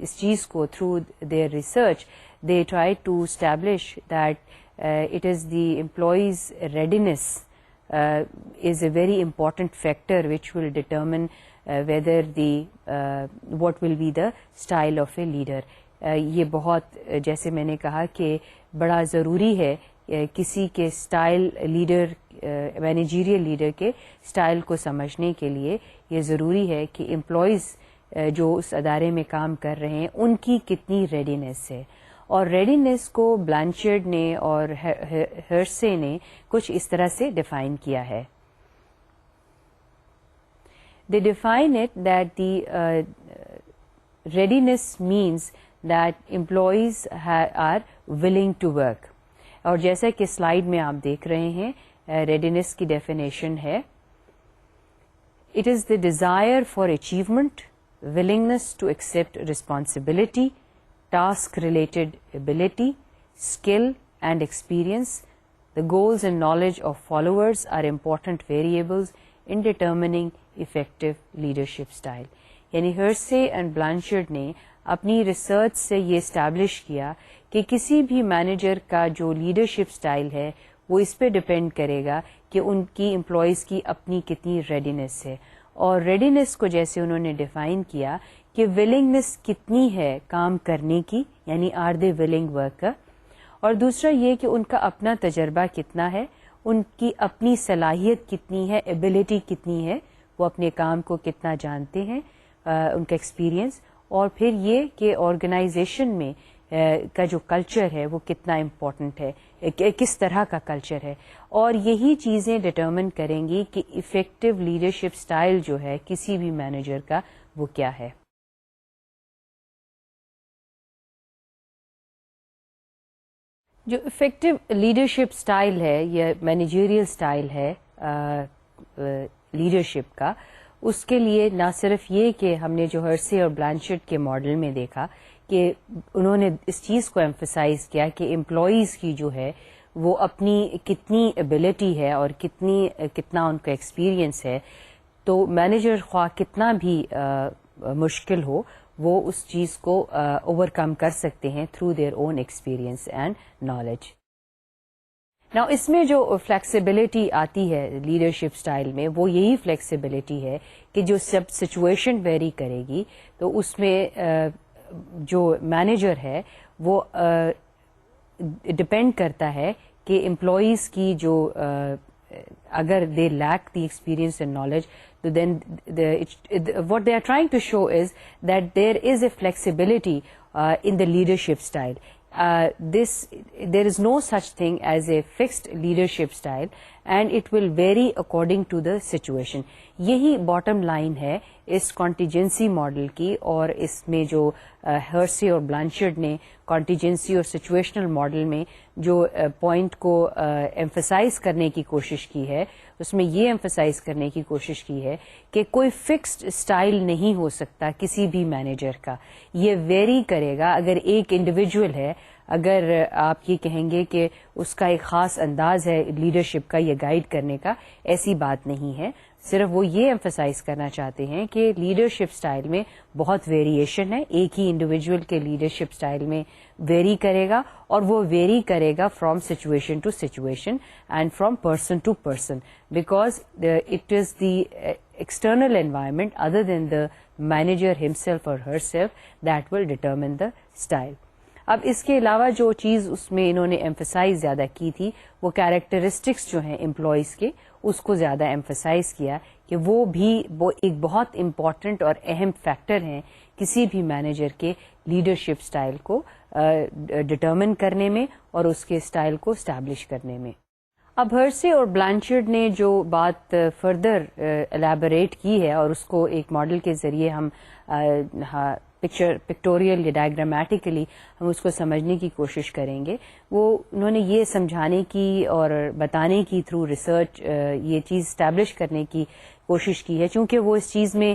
اس چیز کو through their research they try to establish that it is the employees readiness is a very important factor which will determine whether what will be the style of a leader. یہ بہت جیسے میں نے کہا کہ بڑا ضروری ہے کسی کے سٹائل لیڈر مینیجیریل لیڈر کے سٹائل کو سمجھنے کے لیے. یہ ضروری ہے کہ امپلائیز جو اس ادارے میں کام کر رہے ہیں ان کی کتنی ریڈینس ہے. اور ریڈینس کو بلانچرڈ نے اور ہرسے نے کچھ اس طرح سے ڈیفائن کیا ہے. They define it that the readiness means that employees are willing to work. اور جیسا کہ سلائیڈ میں آپ دیکھ رہے ہیں ریڈینس کی ڈیفینیشن ہے, it is the desire for achievement, willingness to accept responsibility, task-related ability, skill and experience. The goals and knowledge of followers are important variables in determining effective leadership style. یعنی ہرسے and Blanchard نے اپنی research سے یہ establish کیا کہ کسی بھی manager کا جو لیڈرشپ سٹائل ہے وہ اس پہ ڈپینڈ کرے گا کہ ان کی امپلائیز کی اپنی کتنی ریڈینس ہے. اور ریڈینس کو جیسے انہوں نے ڈیفائن کیا کہ ولنگنس کتنی ہے کام کرنے کی, یعنی آر دے ولنگ ورکر, اور دوسرا یہ کہ ان کا اپنا تجربہ کتنا ہے, ان کی اپنی صلاحیت کتنی ہے, ایبلٹی کتنی ہے, وہ اپنے کام کو کتنا جانتے ہیں, ان کا ایکسپیرئنس, اور پھر یہ کہ آرگنائزیشن میں کا جو کلچر ہے وہ کتنا امپورٹنٹ ہے, کس طرح کا کلچر ہے, اور یہی چیزیں ڈٹرمن کریں گی کہ افیکٹو لیڈرشپ سٹائل جو ہے کسی بھی مینیجر کا وہ کیا ہے. جو افیکٹو لیڈرشپ سٹائل ہے یا مینیجریل سٹائل ہے لیڈرشپ کا, اس کے لیے نہ صرف یہ کہ ہم نے جو ہرسے اور بلانچٹ کے ماڈل میں دیکھا کہ انہوں نے اس چیز کو ایمفسائز کیا کہ امپلائیز کی جو ہے وہ اپنی کتنی ایبلٹی ہے اور کتنا ان کا ایکسپیرئنس ہے, تو مینیجر خواہ کتنا بھی مشکل ہو وہ اس چیز کو اوور کم کر سکتے ہیں through their own experience and knowledge. نا اس میں جو فلیکسیبلٹی آتی ہے لیڈرشپ سٹائل میں وہ یہی فلیکسیبلٹی ہے کہ جو سب سچویشن ویری کرے گی تو اس میں جو مینیجر ہے وہ ڈپینڈ کرتا ہے کہ امپلائیز کی جو اگر they lack the experience and knowledge, تو دین what they are trying to show is that there is a flexibility in the leadership style. There is no such thing as a fixed leadership style and it will vary according to the situation. یہی bottom line ہے اس contingency model کی, اور اس میں جو ہرسے اور Blanchard نے contingency اور situational model میں جو پوائنٹ کو ایمفسائز کرنے کی کوشش کی ہے, اس میں یہ ایمفسائز کرنے کی کوشش کی ہے کہ کوئی فکسڈ اسٹائل نہیں ہو سکتا کسی بھی مینیجر کا, یہ ویری کرے گا. اگر ایک انڈیویجول ہے, اگر آپ یہ کہیں گے کہ اس کا ایک خاص انداز ہے لیڈرشپ کا یا گائیڈ کرنے کا, ایسی بات نہیں ہے. صرف وہ یہ ایمفسائز کرنا چاہتے ہیں کہ لیڈرشپ سٹائل میں بہت ویریشن ہے, ایک ہی انڈیویجول کے لیڈرشپ سٹائل میں ویری کرے گا, اور وہ ویری کرے گا from situation to situation and from person to person, because it is the external environment other than the manager himself or herself that will determine the style. اب اس کے علاوہ جو چیز اس میں انہوں نے ایمفسائز زیادہ کی تھی وہ کیریکٹرسٹکس جو ہیں امپلائیز کے, اس کو زیادہ ایمفسائز کیا کہ وہ بھی ایک بہت امپورٹنٹ اور اہم فیکٹر ہیں کسی بھی مینیجر کے لیڈرشپ سٹائل کو ڈٹرمن کرنے میں اور اس کے سٹائل کو اسٹیبلش کرنے میں. اب ہرسے اور بلانچرڈ نے جو بات فردر الیبوریٹ کی ہے اور اس کو ایک ماڈل کے ذریعے ہم پکٹوریل یا ڈائیگرامیٹیکلی ہم اس کو سمجھنے کی کوشش کریں گے, وہ انہوں نے یہ سمجھانے کی اور بتانے کی تھرو ریسرچ یہ چیز اسٹیبلش کرنے کی کوشش کی ہے, چونکہ وہ اس چیز میں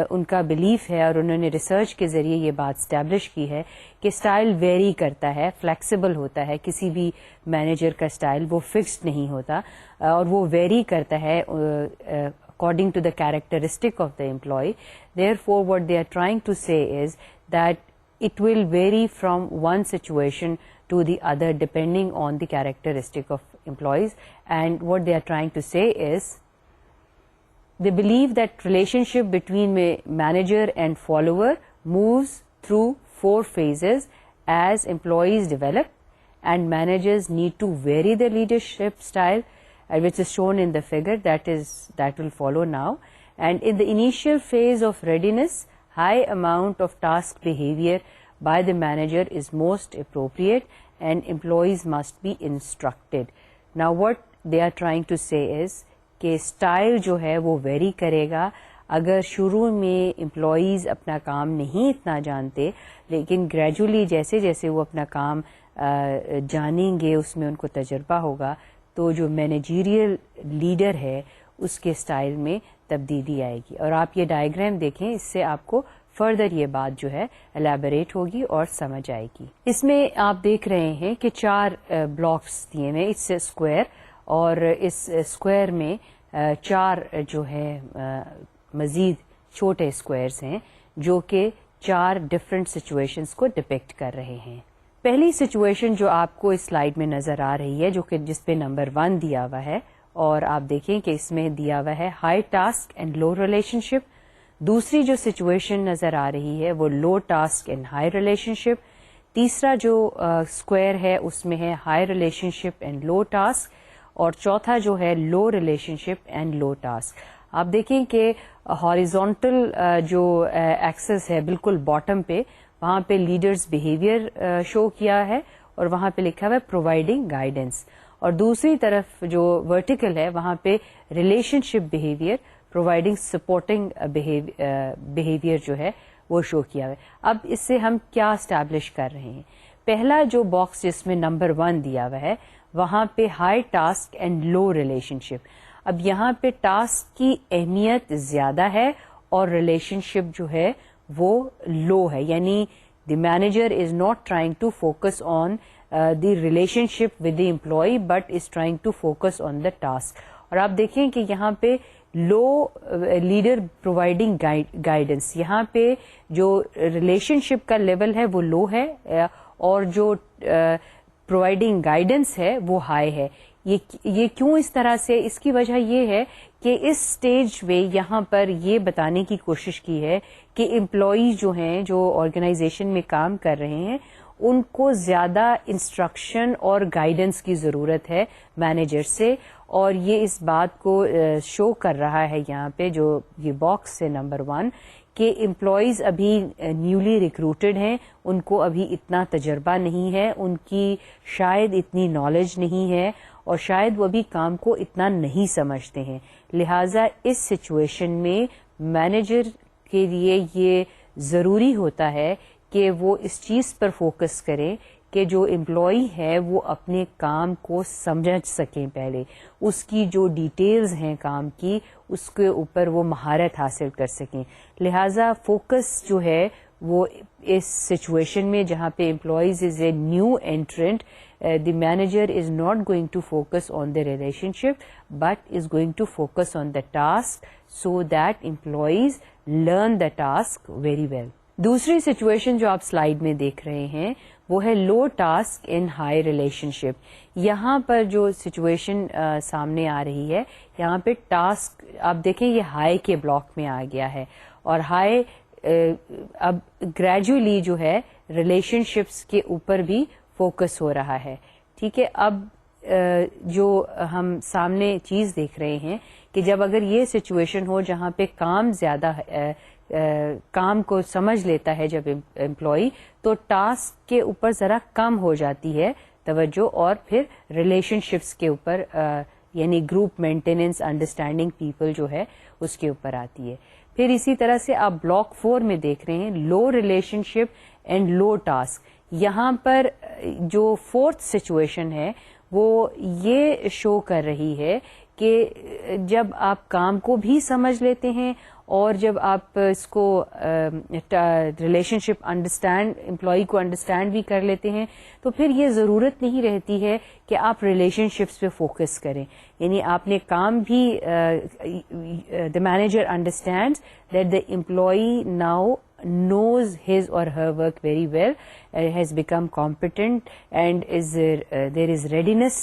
ان کا بلیف ہے اور انہوں نے ریسرچ کے ذریعے یہ بات اسٹیبلش کی ہے کہ سٹائل ویری کرتا ہے, فلیکسیبل ہوتا ہے, کسی بھی مینیجر کا سٹائل وہ فکسڈ نہیں ہوتا اور وہ ویری کرتا ہے according to the characteristic of the employee. Therefore, what they are trying to say is that it will vary from one situation to the other depending on the characteristic of employees. And what they are trying to say is they believe that relationship between manager and follower moves through 4 phases as employees develop, and managers need to vary their leadership style, which is shown in the figure that will follow now. And in the initial phase of readiness, high amount of task behavior by the manager is most appropriate and employees must be instructed. Now what they are trying to say is کہ style جو ہے وہ vary کرے گا. اگر شروع میں employees اپنا کام نہیں اتنا جانتے, لیکن گریجولی جیسے جیسے وہ اپنا کام جانیں گے, اس میں ان کو تجربہ ہوگا, تو جو مینیجیریل لیڈر ہے اس کے سٹائل میں تبدیلی آئے گی. اور آپ یہ ڈائیگرام دیکھیں, اس سے آپ کو فردر یہ بات جو ہے الیبوریٹ ہوگی اور سمجھ آئے گی. اس میں آپ دیکھ رہے ہیں کہ 4 بلاکس دیے ہیں, اس سے اسکوائر, اور اس اسکوائر میں 4 جو ہے مزید چھوٹے اسکوائرز ہیں جو کہ 4 ڈفرینٹ سچویشنز کو ڈپکٹ کر رہے ہیں. پہلی سچویشن جو آپ کو اس سلائیڈ میں نظر آ رہی ہے, جو کہ جس پہ نمبر 1 دیا ہوا ہے, اور آپ دیکھیں کہ اس میں دیا ہوا ہے high task and low relationship. دوسری جو سچویشن نظر آ رہی ہے وہ low task and high relationship. تیسرا جو اسکوائر ہے اس میں ہے high relationship and low task, اور چوتھا جو ہے low relationship and low task. آپ دیکھیں کہ ہاریزونٹل جو ایکسس ہے بالکل باٹم پہ, وہاں پہ لیڈرز بیہیویئر شو کیا ہے اور وہاں پہ لکھا ہوا ہے پرووائڈنگ گائیڈنس, اور دوسری طرف جو ورٹیکل ہے وہاں پہ ریلیشن شپ بیہیویئر پرووائڈنگ سپورٹنگ بیہیویئر جو ہے وہ شو کیا ہوا ہے. اب اس سے ہم کیا اسٹیبلش کر رہے ہیں؟ پہلا جو باکس جس میں نمبر 1 دیا ہوا ہے وہاں پہ high task and low relationship. اب یہاں پہ ٹاسک کی اہمیت زیادہ ہے اور ریلیشن شپ جو ہے وہ لو ہے, یعنی the manager is not trying to focus on the relationship with the employee but is trying to focus on the task. اور آپ دیکھیں کہ یہاں پہ لو لیڈر پرووائڈنگ گائیڈنس, یہاں پہ جو ریلیشن شپ کا لیول ہے وہ لو ہے اور جو پرووائڈنگ گائیڈنس ہے وہ ہائی ہے. یہ کیوں اس طرح سے؟ اس کی وجہ یہ ہے کہ اس سٹیج پہ یہاں پر یہ بتانے کی کوشش کی ہے کہ امپلائیز جو ہیں جو آرگنائزیشن میں کام کر رہے ہیں ان کو زیادہ انسٹرکشن اور گائیڈنس کی ضرورت ہے مینیجر سے, اور یہ اس بات کو شو کر رہا ہے یہاں پہ جو یہ باکس ہے نمبر 1 کہ امپلائیز ابھی نیولی ریکروٹڈ ہیں, ان کو ابھی اتنا تجربہ نہیں ہے, ان کی شاید اتنی نالج نہیں ہے اور شاید وہ ابھی کام کو اتنا نہیں سمجھتے ہیں. لہٰذا اس سچویشن میں مینیجر کے لیے یہ ضروری ہوتا ہے کہ وہ اس چیز پر فوکس کریں کہ جو امپلائی ہے وہ اپنے کام کو سمجھ سکیں, پہلے اس کی جو ڈیٹیلز ہیں کام کی اس کے اوپر وہ مہارت حاصل کر سکیں. لہٰذا فوکس جو ہے وہ اس سچویشن میں جہاں پہ employees is a new internet, the manager is not going to focus on the relationship but is going to focus on the task so that employees learn the task very well. دوسری situation جو آپ slide میں دیکھ رہے ہیں وہ ہے low task in high relationship. یہاں پر جو سچویشن سامنے آ رہی ہے یہاں پہ ٹاسک آپ دیکھیں یہ ہائی کے بلاک میں آ گیا ہے, اور ہائی اب گریجولی جو ہے ریلیشن شپس کے اوپر بھی فوکس ہو رہا ہے. ٹھیک ہے, اب جو ہم سامنے چیز دیکھ رہے ہیں کہ جب اگر یہ سچویشن ہو جہاں پہ کام زیادہ کام کو سمجھ لیتا ہے جب امپلائی, تو ٹاسک کے اوپر ذرا کم ہو جاتی ہے توجہ, اور پھر ریلیشن شپس کے اوپر یعنی گروپ مینٹیننس انڈرسٹینڈنگ پیپل جو ہے اس کے اوپر آتی ہے. پھر اسی طرح سے آپ بلاک 4 میں دیکھ رہے ہیں low relationship and low task. یہاں پر جو 4th سچویشن ہے وہ یہ شو کر رہی ہے کہ جب آپ کام کو بھی سمجھ لیتے ہیں اور جب آپ اس کو ریلیشن شپ انڈرسٹینڈ امپلائی کو انڈرسٹینڈ بھی کر لیتے ہیں تو پھر یہ ضرورت نہیں رہتی ہے کہ آپ ریلیشن شپس پہ فوکس کریں. یعنی آپ نے کام بھی the manager understands that the employee now knows his or her work very well, has become competent and there is readiness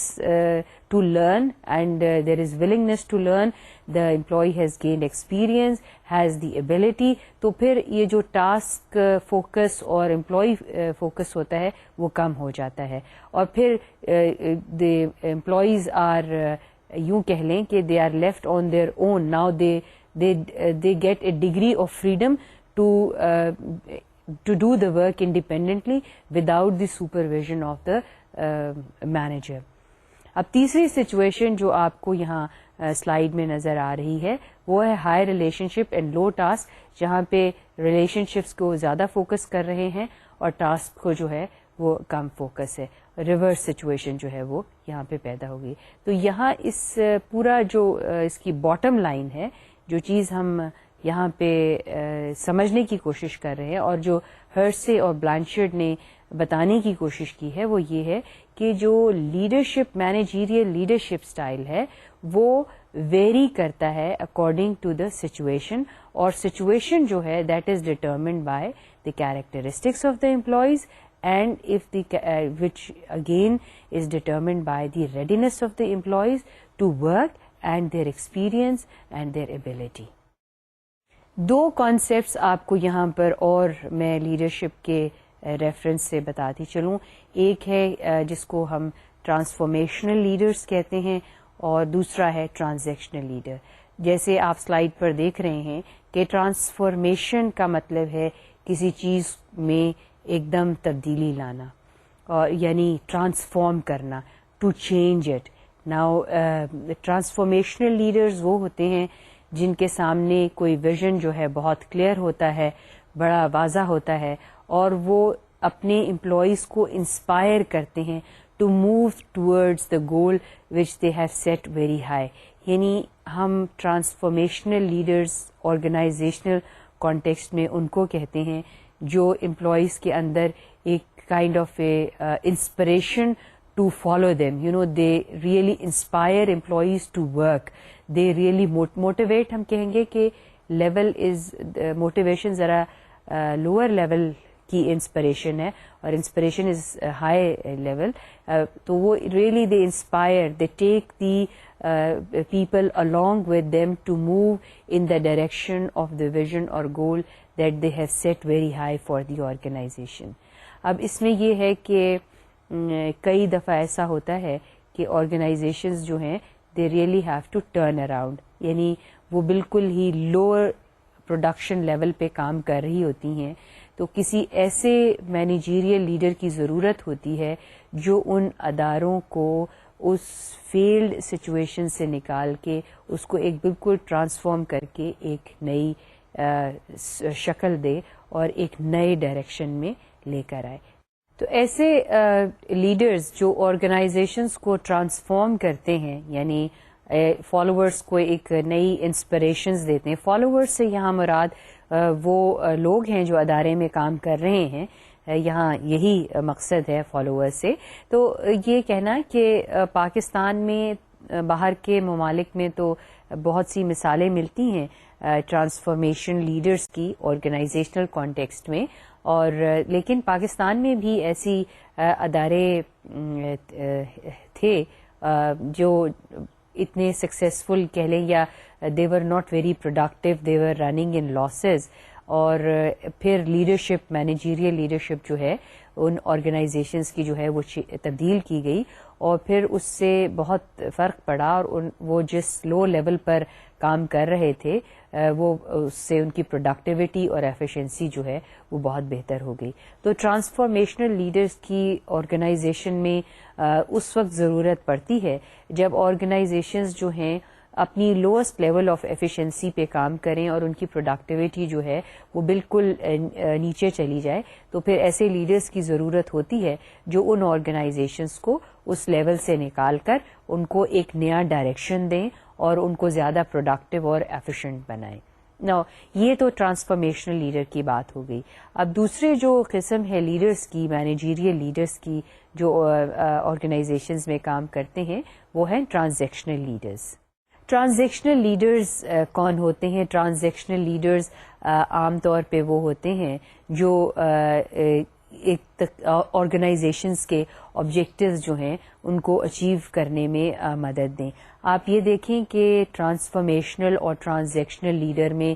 to learn and there is willingness to learn. The employee has gained experience, has the ability. تو پھر یہ جو task focus اور employee focus ہوتا ہے وہ کم ہو جاتا ہے, اور پھر the employees are یوں کہہ لیں کہ they are left on their own. Now they get a degree of freedom to do the work independently without the supervision of the manager. اب تیسری سچویشن جو آپ کو یہاں سلائیڈ میں نظر آ رہی ہے وہ ہے high relationship and low task, جہاں پہ ریلیشن شپس کو زیادہ فوکس کر رہے ہیں اور ٹاسک کو جو ہے وہ کم فوکس ہے. ریورس سچویشن جو ہے وہ یہاں پہ پیدا ہوگی. تو یہاں اس پورا جو اس کی باٹم لائن ہے, جو چیز ہم یہاں پہ سمجھنے کی کوشش کر رہے ہیں اور جو ہرسے اور بلانشرڈ نے بتانے کی کوشش کی ہے وہ یہ ہے کہ جو لیڈرشپ مینیجیریل لیڈرشپ سٹائل ہے وہ ویری کرتا ہے اکارڈنگ ٹو دا سچویشن, اور سچویشن جو ہے that is determined by the characteristics of the employees and if which again is determined by the readiness of the employees to work and their experience and their ability. دو concepts آپ کو یہاں پر اور میں leadership کے reference سے بتاتی چلوں. ایک ہے جس کو ہم ٹرانسفارمیشنل لیڈرز کہتے ہیں اور دوسرا ہے ٹرانزیکشنل لیڈر. جیسے آپ سلائیڈ پر دیکھ رہے ہیں کہ ٹرانسفارمیشن کا مطلب ہے کسی چیز میں ایک دم تبدیلی لانا اور یعنی ٹرانسفارم کرنا, to change it. Now transformational leaders وہ ہوتے ہیں جن کے سامنے کوئی ویژن جو ہے بہت کلیئر ہوتا ہے, بڑا واضح ہوتا ہے, اور وہ اپنے امپلائیز کو انسپائر کرتے ہیں to move towards the goal which they have set very high. یعنی ہم ٹرانسفارمیشنل لیڈرز آرگنائزیشنل کانٹیکسٹ میں ان کو کہتے ہیں جو امپلائیز کے اندر ایک kind of a inspiration to follow them. You know, they really inspire employees to work. They really motivate. ہم کہیں گے کہ level is motivation ذرا lower level کی inspiration ہے اور inspiration is high level. تو وہ really they inspire, they take the people along with them to move in the direction of the vision or goal that they have set very high for the organization. اب اس میں یہ ہے کہ کئی دفعہ ایسا ہوتا ہے کہ آرگنائزیشنز جو ہیں they really have to turn around, یعنی وہ بالکل ہی لوور پروڈکشن لیول پہ کام کر رہی ہوتی ہیں, تو کسی ایسے مینیجیریل لیڈر کی ضرورت ہوتی ہے جو ان اداروں کو اس فیلڈ سچویشن سے نکال کے اس کو ایک بالکل ٹرانسفارم کر کے ایک نئی شکل دے اور ایک نئے ڈائریکشن میں لے کر آئے. تو ایسے لیڈرز جو آرگنائزیشنز کو ٹرانسفارم کرتے ہیں, یعنی فالوورز کو ایک نئی انسپریشنز دیتے ہیں. فالوورز سے یہاں مراد وہ لوگ ہیں جو ادارے میں کام کر رہے ہیں, یہاں یہی مقصد ہے فالوورز سے. تو یہ کہنا کہ پاکستان میں باہر کے ممالک میں تو بہت سی مثالیں ملتی ہیں ٹرانسفارمیشن لیڈرز کی آرگنائزیشنل کانٹیکسٹ میں, اور لیکن پاکستان میں بھی ایسی ادارے تھے جو اتنے سکسیزفل کہہ لیں یا they were not very productive, they were running in losses, اور پھر لیڈرشپ مینیجیریل لیڈرشپ جو ہے ان آرگنائزیشنز کی جو ہے وہ تبدیل کی گئی, اور پھر اس سے بہت فرق پڑا اور وہ جس لو لیول پر کام کر رہے تھے وہ اس سے ان کی پروڈکٹیوٹی اور ایفیشنسی جو ہے وہ بہت بہتر ہو گئی. تو ٹرانسفارمیشنل لیڈرز کی آرگنائزیشن میں اس وقت ضرورت پڑتی ہے جب آرگنائزیشنز جو ہیں اپنی لوئسٹ لیول آف ایفیشنسی پہ کام کریں اور ان کی پروڈکٹیوٹی جو ہے وہ بالکل نیچے چلی جائے, تو پھر ایسے لیڈرز کی ضرورت ہوتی ہے جو ان آرگنائزیشنز کو اس لیول سے نکال کر ان کو ایک نیا ڈائریکشن دیں اور ان کو زیادہ پروڈکٹیو اور ایفیشینٹ بنائیں. نو یہ تو ٹرانسفارمیشنل لیڈر کی بات ہو گئی. اب دوسرے جو قسم ہے لیڈرز کی, مینیجیریل لیڈرز کی جو آرگنائزیشنز میں کام کرتے ہیں, وہ ہیں ٹرانزیکشنل لیڈرز. ٹرانزیکشنل لیڈرز کون ہوتے ہیں؟ ٹرانزیکشنل لیڈرز عام طور پہ وہ ہوتے ہیں جو ایک آرگنائزیشنز کے آبجیکٹیوز جو ہیں ان کو اچیو کرنے میں مدد دیں. آپ یہ دیکھیں کہ ٹرانسفارمیشنل اور ٹرانزیکشنل لیڈر میں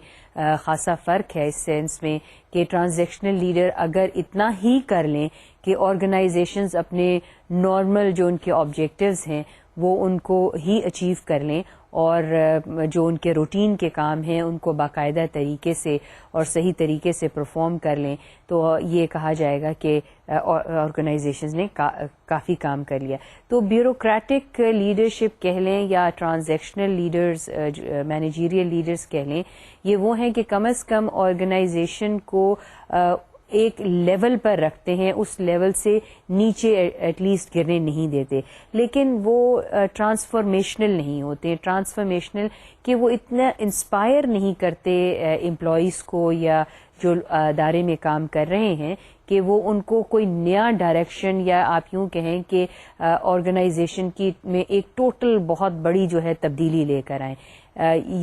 خاصا فرق ہے اس سینس میں کہ ٹرانزیکشنل لیڈر اگر اتنا ہی کر لیں کہ آرگنائزیشنز اپنے نارمل جو ان کے آبجیکٹیوز ہیں وہ ان کو ہی اچیو کر لیں اور جو ان کے روٹین کے کام ہیں ان کو باقاعدہ طریقے سے اور صحیح طریقے سے پرفارم کر لیں, تو یہ کہا جائے گا کہ آرگنائزیشنز نے کافی کام کر لیا. تو بیوروکریٹک لیڈرشپ کہہ لیں یا ٹرانزیکشنل لیڈرز مینیجیریل لیڈرز کہہ لیں, یہ وہ ہیں کہ کم از کم آرگنائزیشن کو ایک لیول پر رکھتے ہیں, اس لیول سے نیچے ایٹ لیسٹ گرنے نہیں دیتے, لیکن وہ ٹرانسفارمیشنل نہیں ہوتے. ٹرانسفارمیشنل کہ وہ اتنا انسپائر نہیں کرتے امپلائیز کو یا جو ادارے میں کام کر رہے ہیں کہ وہ ان کو کوئی نیا ڈائریکشن یا آپ یوں کہیں کہ آرگنائزیشن کی میں ایک ٹوٹل بہت بڑی جو ہے تبدیلی لے کر آئیں.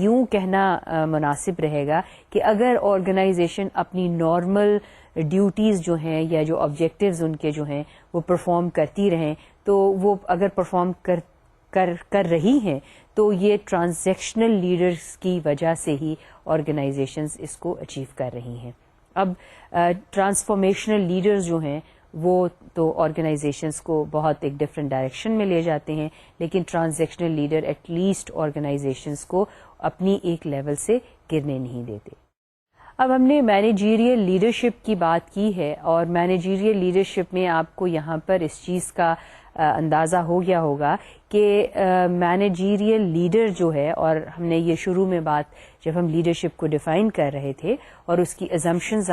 یوں کہنا مناسب رہے گا کہ اگر آرگنائزیشن اپنی نارمل ڈیوٹیز جو ہیں یا جو آبجیکٹیوز ان کے جو ہیں وہ پرفارم کرتی رہیں, تو وہ اگر پرفارم کر رہی ہیں تو یہ ٹرانزیکشنل لیڈرز کی وجہ سے ہی آرگنائزیشنز اس کو اچیو کر رہی ہیں. اب ٹرانسفارمیشنل لیڈرز جو ہیں وہ تو آرگنائزیشنس کو بہت ایک ڈفرینٹ ڈائریکشن میں لے جاتے ہیں، لیکن transactional leader at least organisations کو اپنی ایک لیول سے گرنے نہیں دیتے. اب ہم نے مینیجیریل لیڈرشپ کی بات کی ہے، اور مینیجیریل لیڈرشپ میں آپ کو یہاں پر اس چیز کا اندازہ ہو گیا ہوگا کہ مینیجیریل لیڈر جو ہے، اور ہم نے یہ شروع میں بات جب ہم لیڈرشپ کو ڈیفائن کر رہے تھے اور اس کی ازمپشنز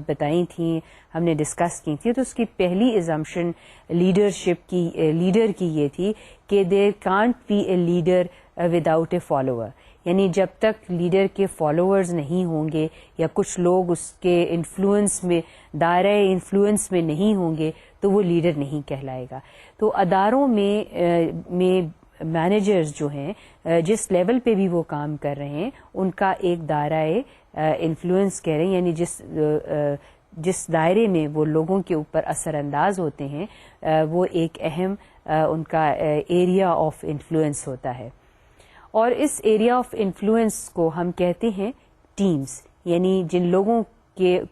بتائی تھیں، ہم نے ڈسکس کی تھی، تو اس کی پہلی ازمپشن لیڈر کی یہ تھی کہ there can't be a leader without a follower. یعنی جب تک لیڈر کے فالوورز نہیں ہوں گے یا کچھ لوگ اس کے انفلوئنس میں دائرہ انفلوئنس میں نہیں ہوں گے تو وہ لیڈر نہیں کہلائے گا. تو اداروں میں مینیجرز جو ہیں جس لیول پہ بھی وہ کام کر رہے ہیں ان کا ایک دائرہ انفلوئنس کہہ رہے ہیں، یعنی جس دائرے میں وہ لوگوں کے اوپر اثر انداز ہوتے ہیں وہ ایک اہم ان کا ایریا آف انفلوئنس ہوتا ہے. اور اس ایریا آف انفلوئنس کو ہم کہتے ہیں ٹیمز، یعنی جن لوگوں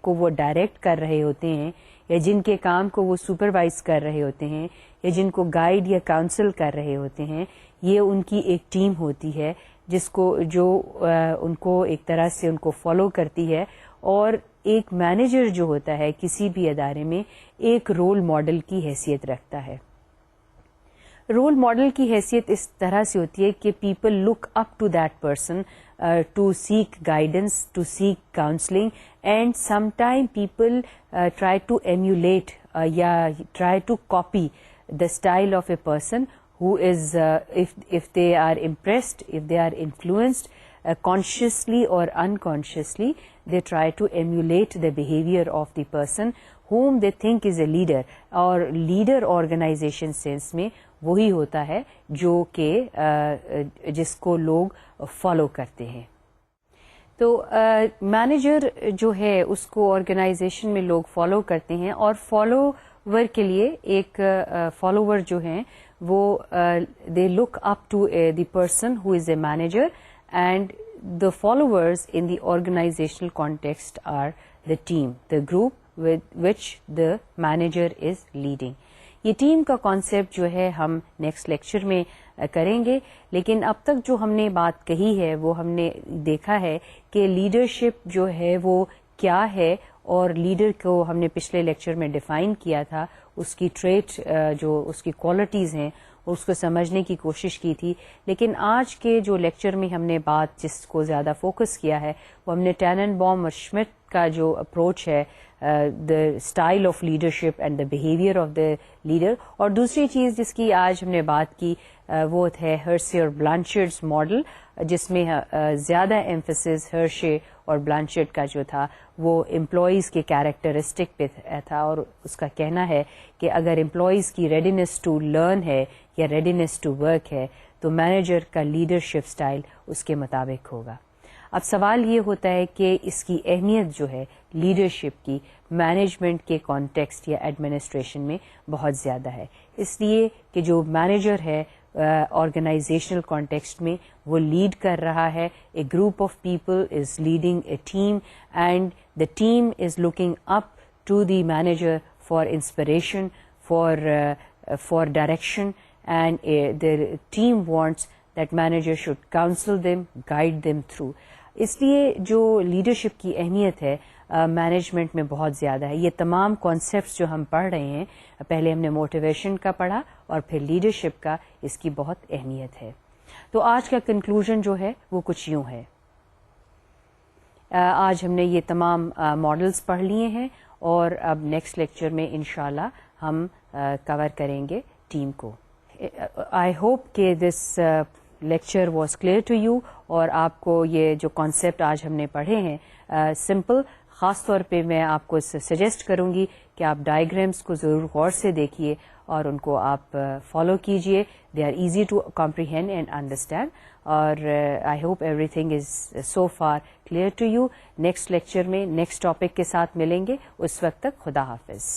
کو وہ ڈائریکٹ کر رہے ہوتے ہیں یا جن کے کام کو وہ سپروائز کر رہے ہوتے ہیں یا جن کو گائیڈ یا کاؤنسل کر رہے ہوتے ہیں، یہ ان کی ایک ٹیم ہوتی ہے جو ان کو ایک طرح سے ان کو فالو کرتی ہے. اور ایک مینیجر جو ہوتا ہے کسی بھی ادارے میں ایک رول ماڈل کی حیثیت رکھتا ہے. رول ماڈل کی حیثیت اس طرح سے ہوتی ہے کہ people look up to that person to seek guidance, to seek counselling, and some time people try to emulate یا try to copy the style of a person who is if they are impressed, if they are influenced consciously or unconsciously, they try to emulate the behavior of the person whom they think is a leader. اور leader organization sense میں وہی ہوتا ہے جو کہ جس کو لوگ فالو کرتے ہیں. تو مینیجر جو ہے اس کو آرگنائزیشن میں لوگ فالو کرتے ہیں، اور فالوور کے لیے ایک فالوور جو ہیں وہ they look up to the person who is a manager, and the followers in the organizational context are the team, the group with which the manager is leading. یہ ٹیم کا concept جو ہے ہم next lecture میں کریں گے، لیکن اب تک جو ہم نے بات کہی ہے وہ ہم نے دیکھا ہے کہ لیڈرشپ جو ہے وہ کیا ہے، اور لیڈر کو ہم نے پچھلے لیکچر میں ڈیفائن کیا تھا، اس کی ٹریٹ جو اس کی کوالٹیز ہیں اس کو سمجھنے کی کوشش کی تھی. لیکن آج کے جو لیکچر میں ہم نے بات جس کو زیادہ فوکس کیا ہے وہ ہم نے ٹینن بوم اور شمٹ کا جو اپروچ ہے، the style of leadership and the behaviour of the leader. اور دوسری چیز جس کی آج ہم نے بات کی وہ ہے ہرشے اور بلانچرڈز ماڈل، جس میں زیادہ ایمفسس ہرشے اور بلانچرڈ کا جو تھا وہ امپلائیز کے کیریکٹرسٹک پہ تھا، اور اس کا کہنا ہے کہ اگر امپلائیز کی ریڈینس ٹو لرن ہے یا ریڈینس ٹو ورک ہے تو مینیجر کا لیڈرشپ سٹائل اس کے مطابق ہوگا. اب سوال یہ ہوتا ہے کہ اس کی اہمیت جو ہے لیڈرشپ کی مینجمنٹ کے کانٹیکسٹ یا ایڈمنسٹریشن میں بہت زیادہ ہے، اس لیے کہ جو مینیجر ہے آرگنائزیشنل کانٹیکسٹ میں وہ لیڈ کر رہا ہے، a group of people is leading a team, and the team is looking up to the manager for inspiration, for direction, and the team wants that manager should counsel them, guide them through. اس لیے جو leadership کی اہمیت ہے management میں بہت زیادہ ہے. یہ تمام کانسیپٹس جو ہم پڑھ رہے ہیں، پہلے ہم نے موٹیویشن کا پڑھا اور پھر لیڈرشپ کا، اس کی بہت اہمیت ہے. تو آج کا کنکلوژن جو ہے وہ کچھ یوں ہے. آج ہم نے یہ تمام ماڈلز پڑھ لیے ہیں، اور اب نیکسٹ لیکچر میں انشاءاللہ ہم کور کریں گے ٹیم کو. I hope کہ this lecture was clear to you، اور آپ کو یہ جو کانسیپٹ آج ہم نے پڑھے ہیں سمپل، خاص طور پہ میں آپ کو سجیسٹ کروں گی کہ آپ ڈائیگرامس کو ضرور غور سے دیکھیے اور ان کو آپ فالو کیجئے. they are easy to comprehend and understand، اور I hope everything is so far clear to you. Next lecture میں نیکسٹ ٹاپک کے ساتھ ملیں گے، اس وقت تک خدا حافظ.